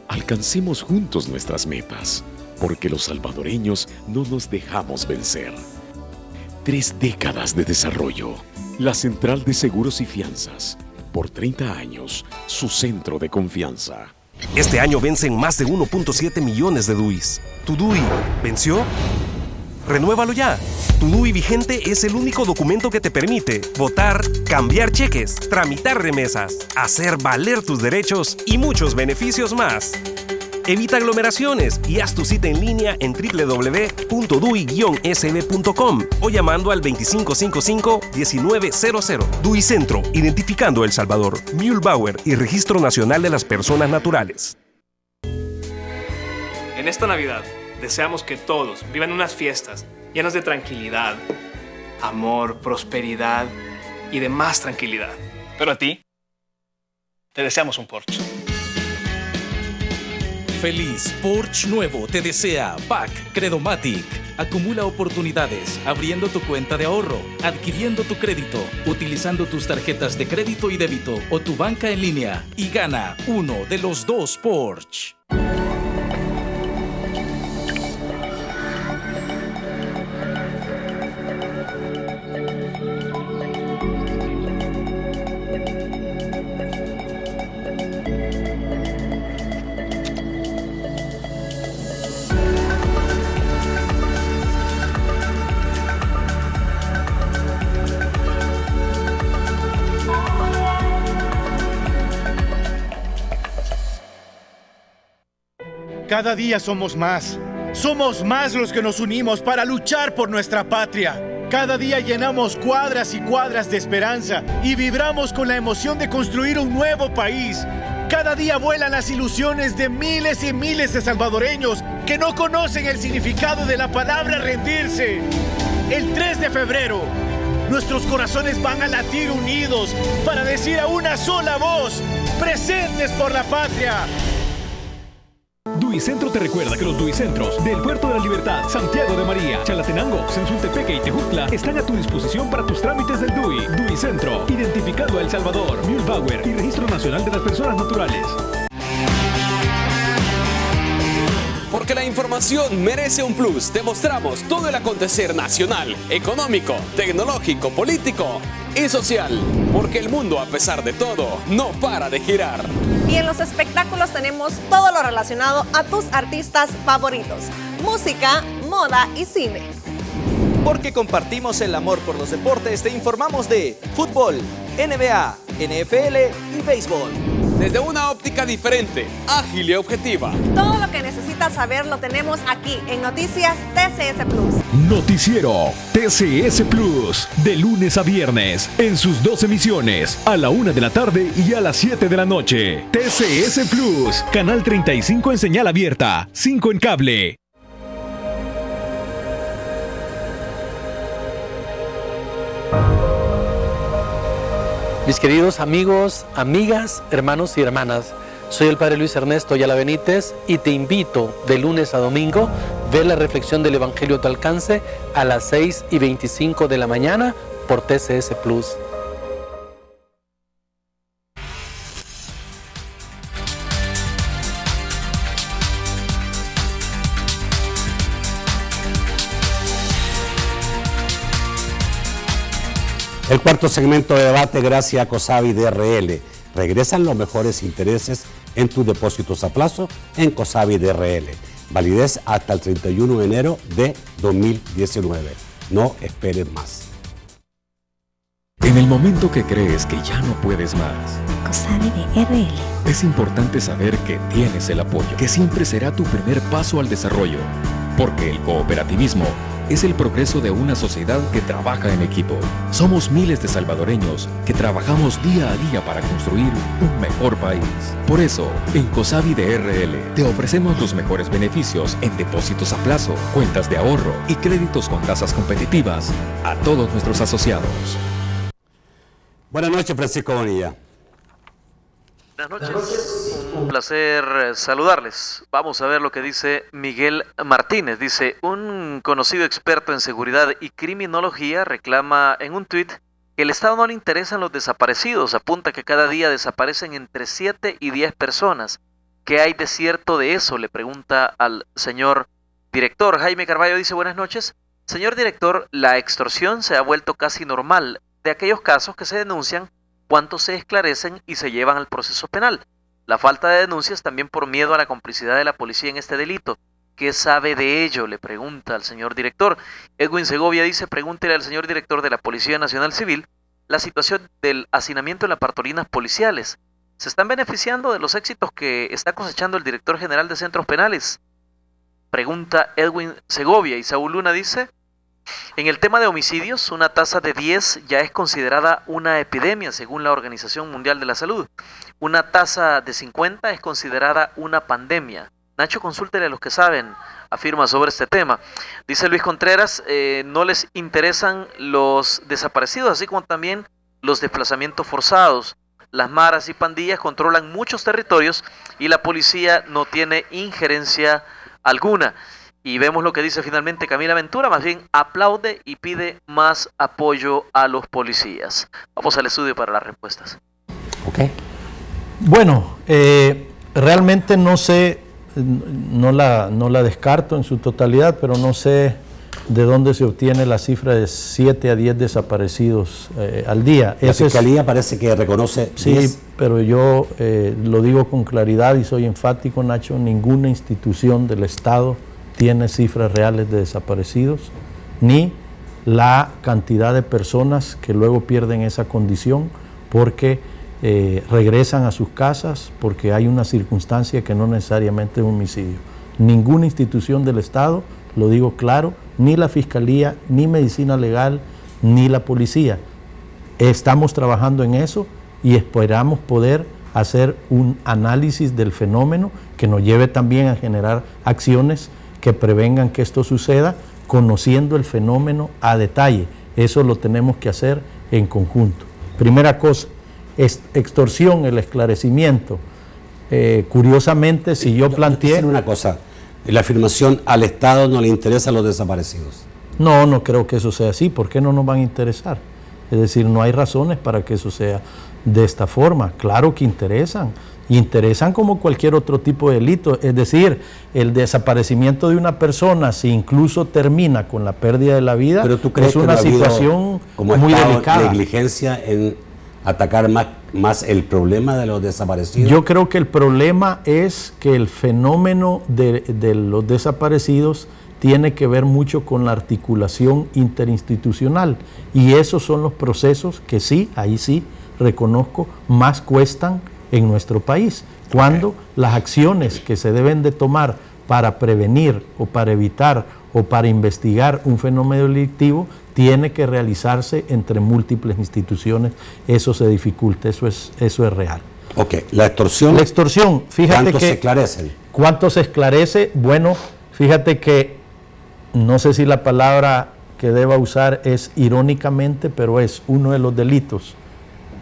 Alcancemos juntos nuestras metas, porque los salvadoreños no nos dejamos vencer. 3 décadas de desarrollo. La Central de Seguros y Fianzas. Por 30 años, su centro de confianza. Este año vencen más de 1.7 millones de DUIs. ¿Tu DUI venció? Renuévalo ya. Tu DUI vigente es el único documento que te permite votar, cambiar cheques, tramitar remesas, hacer valer tus derechos y muchos beneficios más. Evita aglomeraciones y haz tu cita en línea en www.dui-sb.com o llamando al 2555-1900. DUI Centro, identificando El Salvador, Mühlbauer y Registro Nacional de las Personas Naturales. En esta Navidad, deseamos que todos vivan unas fiestas llenas de tranquilidad, amor, prosperidad y de más tranquilidad. Pero a ti, te deseamos un Porsche. Feliz Porsche nuevo te desea BAC Credomatic. Acumula oportunidades abriendo tu cuenta de ahorro, adquiriendo tu crédito, utilizando tus tarjetas de crédito y débito o tu banca en línea y gana uno de los 2 Porsche. Cada día somos más. Somos más los que nos unimos para luchar por nuestra patria. Cada día llenamos cuadras y cuadras de esperanza y vibramos con la emoción de construir un nuevo país. Cada día vuelan las ilusiones de miles y miles de salvadoreños que no conocen el significado de la palabra rendirse. El 3 de febrero, nuestros corazones van a latir unidos para decir a una sola voz, presentes por la patria. Duicentro te recuerda que los Duicentros del Puerto de la Libertad, Santiago de María, Chalatenango, Sensuntepeque y Tejutla están a tu disposición para tus trámites del DUI. Duicentro, identificando a El Salvador, Mühlbauer y Registro Nacional de las Personas Naturales. Porque la información merece un plus, te mostramos todo el acontecer nacional, económico, tecnológico, político y social. Porque el mundo, a pesar de todo, no para de girar. Y en los espectáculos tenemos todo lo relacionado a tus artistas favoritos: música, moda y cine. Porque compartimos el amor por los deportes, te informamos de fútbol, NBA, NFL y béisbol. Desde una óptica diferente, ágil y objetiva. Todo lo que necesitas saber lo tenemos aquí en Noticias TCS Plus. Noticiero TCS Plus, de lunes a viernes, en sus 2 emisiones, a la 1 de la tarde y a las 7 de la noche. TCS Plus, canal 35 en señal abierta, 5 en cable. Mis queridos amigos, amigas, hermanos y hermanas, soy el Padre Luis Ernesto Ayala Benítez y te invito de lunes a domingo a ver la reflexión del Evangelio a tu alcance a las 6:25 de la mañana por TCS Plus. El cuarto segmento de debate, gracias a COSAVI DRL. Regresan los mejores intereses en tus depósitos a plazo en COSAVI DRL. Validez hasta el 31 de enero de 2019. No esperes más. En el momento que crees que ya no puedes más, COSAVI DRL. Es importante saber que tienes el apoyo, que siempre será tu primer paso al desarrollo. Porque el cooperativismo es el progreso de una sociedad que trabaja en equipo. Somos miles de salvadoreños que trabajamos día a día para construir un mejor país. Por eso, en COSAVI DRL te ofrecemos los mejores beneficios en depósitos a plazo, cuentas de ahorro y créditos con tasas competitivas a todos nuestros asociados. Buenas noches, Francisco Bonilla. Buenas noches, un placer saludarles. Vamos a ver lo que dice Miguel Martínez. Dice, un conocido experto en seguridad y criminología reclama en un tuit que el Estado no le interesan los desaparecidos. Apunta que cada día desaparecen entre 7 y 10 personas. ¿Qué hay de cierto de eso?, le pregunta al señor director. Jaime Carballo dice, buenas noches. Señor director, la extorsión se ha vuelto casi normal. De aquellos casos que se denuncian, ¿cuántos se esclarecen y se llevan al proceso penal? La falta de denuncias también por miedo a la complicidad de la policía en este delito. ¿Qué sabe de ello?, le pregunta al señor director. Edwin Segovia dice, pregúntele al señor director de la Policía Nacional Civil la situación del hacinamiento en las parturinas policiales. ¿Se están beneficiando de los éxitos que está cosechando el director general de centros penales?, pregunta Edwin Segovia. Y Saúl Luna dice, en el tema de homicidios, una tasa de 10 ya es considerada una epidemia según la Organización Mundial de la Salud. Una tasa de 50 es considerada una pandemia. Nacho, consúltele a los que saben, afirma sobre este tema. Dice Luis Contreras, no les interesan los desaparecidos, así como también los desplazamientos forzados. Las maras y pandillas controlan muchos territorios y la policía no tiene injerencia alguna. Y vemos lo que dice finalmente Camila Ventura, más bien aplaude y pide más apoyo a los policías. Vamos al estudio para las respuestas. Okay. Bueno, realmente no sé, no la descarto en su totalidad, pero no sé de dónde se obtiene la cifra de 7 a 10 desaparecidos al día. La Fiscalía parece que reconoce 10. Sí, pero yo lo digo con claridad y soy enfático, Nacho, ninguna institución del Estado tiene cifras reales de desaparecidos, ni la cantidad de personas que luego pierden esa condición porque regresan a sus casas, porque hay una circunstancia que no necesariamente es un homicidio. Ninguna institución del Estado lo digo claro, ni la Fiscalía, ni Medicina Legal, ni la Policía. Estamos trabajando en eso y esperamos poder hacer un análisis del fenómeno que nos lleve también a generar acciones que prevengan que esto suceda, conociendo el fenómeno a detalle. Eso lo tenemos que hacer en conjunto. Primera cosa, extorsión, el esclarecimiento. Curiosamente, si yo planteé... una cosa, la afirmación, al Estado no le interesan los desaparecidos. No, no creo que eso sea así. ¿Por qué no nos van a interesar? Es decir, no hay razones para que eso sea de esta forma. Claro que interesan. Interesan como cualquier otro tipo de delito. Es decir, el desaparecimiento de una persona, si incluso termina con la pérdida de la vida, ¿pero tú crees es una que no situación como muy Estado, delicada. negligencia en atacar más el problema de los desaparecidos? Yo creo que el problema es que el fenómeno de los desaparecidos tiene que ver mucho con la articulación interinstitucional, y esos son los procesos que sí, ahí sí reconozco, más cuestan en nuestro país, cuando las acciones que se deben de tomar para prevenir o para evitar o para investigar un fenómeno delictivo tiene que realizarse entre múltiples instituciones. Eso se dificulta, eso es real. Ok, la extorsión. La extorsión, fíjate ¿cuántos que... se esclarecen? ¿Cuánto se esclarece? Bueno, fíjate que no sé si la palabra que deba usar es irónicamente, pero es uno de los delitos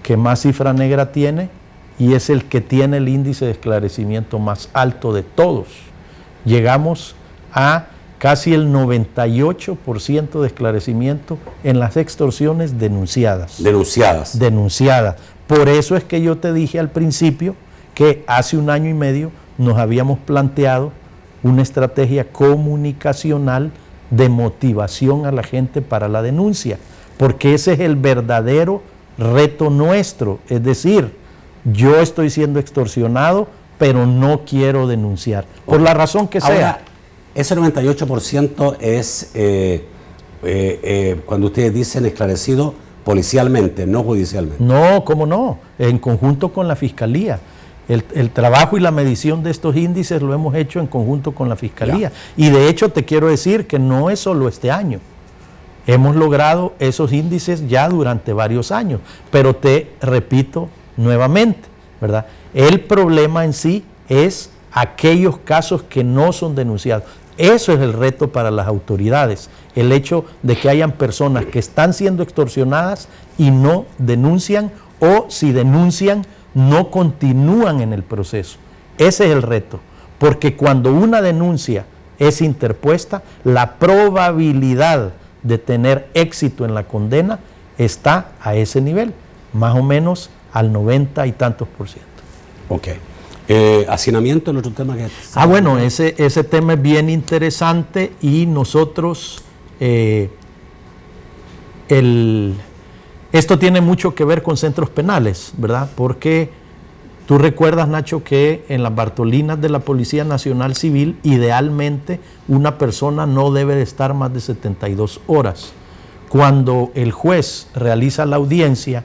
que más cifra negra tiene y es el que tiene el índice de esclarecimiento más alto de todos. Llegamos a casi el 98% de esclarecimiento en las extorsiones denunciadas. Denunciadas. Por eso es que yo te dije al principio que hace 1 año y medio nos habíamos planteado una estrategia comunicacional de motivación a la gente para la denuncia, porque ese es el verdadero reto nuestro. Es decir, yo estoy siendo extorsionado, pero no quiero denunciar, por la razón que sea. Ese 98% es, cuando ustedes dicen esclarecido, policialmente, no judicialmente. No, ¿cómo no? En conjunto con la Fiscalía. El trabajo y la medición de estos índices lo hemos hecho en conjunto con la Fiscalía. Y de hecho te quiero decir que no es solo este año. Hemos logrado esos índices ya durante varios años. Pero te repito nuevamente, ¿verdad? El problema en sí es aquellos casos que no son denunciados. Eso es el reto para las autoridades, el hecho de que hayan personas que están siendo extorsionadas y no denuncian, o si denuncian, no continúan en el proceso. Ese es el reto, porque cuando una denuncia es interpuesta, la probabilidad de tener éxito en la condena está a ese nivel, más o menos al 90 y tantos %. Ok. Hacinamiento, el otro tema que... Bueno, ese tema es bien interesante y nosotros, esto tiene mucho que ver con centros penales, ¿verdad? Porque tú recuerdas, Nacho, que en las Bartolinas de la Policía Nacional Civil, idealmente una persona no debe de estar más de 72 horas. Cuando el juez realiza la audiencia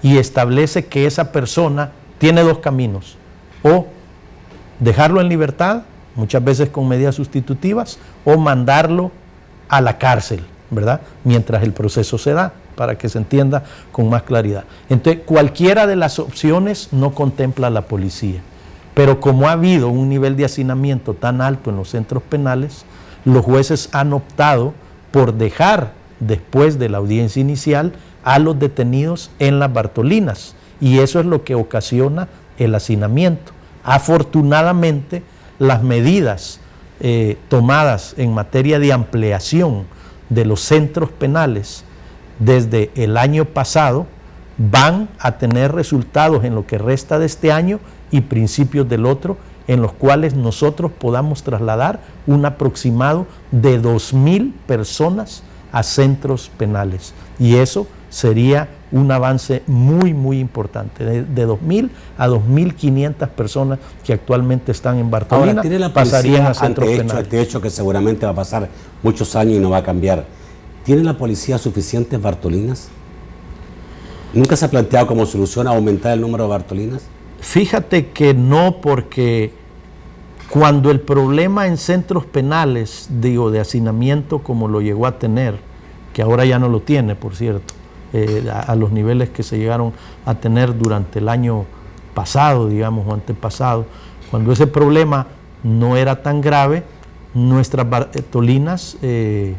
y establece que esa persona tiene 2 caminos, o dejarlo en libertad, muchas veces con medidas sustitutivas, o mandarlo a la cárcel, ¿verdad? Mientras el proceso se da, para que se entienda con más claridad. Entonces, cualquiera de las opciones no contempla a la policía, pero como ha habido un nivel de hacinamiento tan alto en los centros penales, los jueces han optado por dejar, después de la audiencia inicial, a los detenidos en las Bartolinas, y eso es lo que ocasiona el hacinamiento. Afortunadamente, las medidas tomadas en materia de ampliación de los centros penales desde el año pasado van a tener resultados en lo que resta de este año y principios del otro, en los cuales nosotros podamos trasladar un aproximado de 2.000 personas a centros penales. Y eso sería un avance muy, muy importante, de 2.000 a 2.500 personas que actualmente están en Bartolina. Ahora, pasarían a centros penales. Este hecho que seguramente va a pasar muchos años y no va a cambiar. ¿Tiene la policía suficientes Bartolinas? ¿Nunca se ha planteado como solución aumentar el número de Bartolinas? Fíjate que no, porque Cuando el problema en centros penales, digo, de hacinamiento como lo llegó a tener, que ahora ya no lo tiene, por cierto, a los niveles que se llegaron a tener durante el año pasado, digamos, o antepasado, cuando ese problema no era tan grave, nuestras Bartolinas, es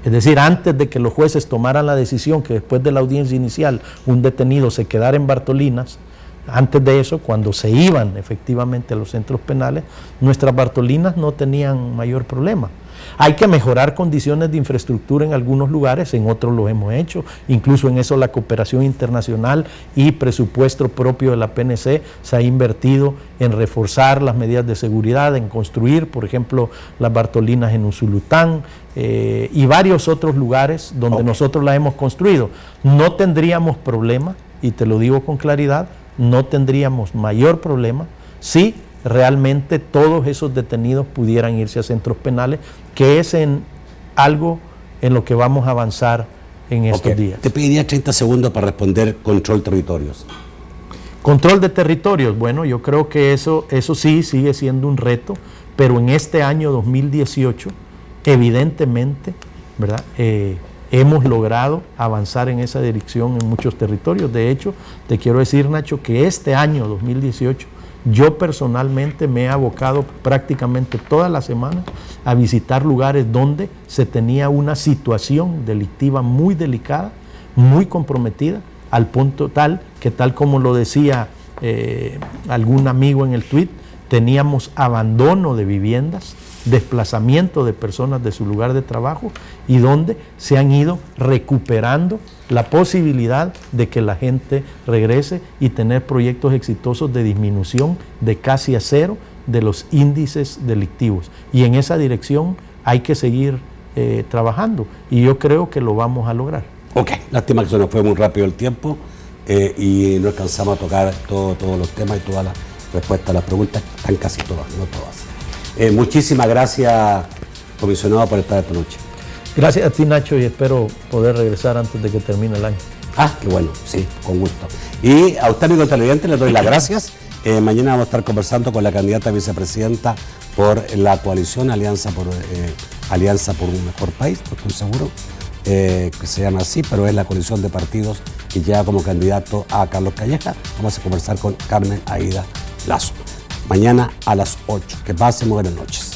decir, antes de que los jueces tomaran la decisión que después de la audiencia inicial un detenido se quedara en Bartolinas, antes de eso, cuando se iban efectivamente a los centros penales, nuestras Bartolinas no tenían mayor problema. Hay que mejorar condiciones de infraestructura en algunos lugares, en otros lo hemos hecho, incluso en eso la cooperación internacional y presupuesto propio de la PNC se ha invertido en reforzar las medidas de seguridad, en construir, por ejemplo, las Bartolinas en Usulután y varios otros lugares donde nosotros las hemos construido. No tendríamos problema, y te lo digo con claridad, no tendríamos mayor problema si realmente todos esos detenidos pudieran irse a centros penales, que es en algo en lo que vamos a avanzar en estos días. Te pediría 30 segundos para responder control territorios. Control de territorios, bueno, yo creo que eso sí sigue siendo un reto, pero en este año 2018, evidentemente, ¿verdad? Hemos logrado avanzar en esa dirección en muchos territorios. De hecho, te quiero decir, Nacho, que este año 2018 yo personalmente me he abocado prácticamente todas las semanas a visitar lugares donde se tenía una situación delictiva muy delicada, muy comprometida, al punto tal que, tal como lo decía algún amigo en el tuit, teníamos abandono de viviendas, desplazamiento de personas de su lugar de trabajo y donde se han ido recuperando la posibilidad de que la gente regrese y tener proyectos exitosos de disminución de casi a cero de los índices delictivos. Y en esa dirección hay que seguir trabajando y yo creo que lo vamos a lograr. Ok, lástima que se nos fue muy rápido el tiempo y no alcanzamos a tocar todos los temas y todas las respuestas a las preguntas, están casi todas, no todas. Muchísimas gracias, comisionado, por estar esta noche. Gracias a ti, Nacho, y espero poder regresar antes de que termine el año. Qué bueno, sí, con gusto. Y a usted, amigo televidente, le doy las gracias. Mañana vamos a estar conversando con la candidata a vicepresidenta por la coalición Alianza por un Mejor País, no estoy seguro que se llama así, pero es la coalición de partidos que lleva como candidato a Carlos Calleja. Vamos a conversar con Carmen Aida Lazo. Mañana a las 8. Que pasen buenas noches.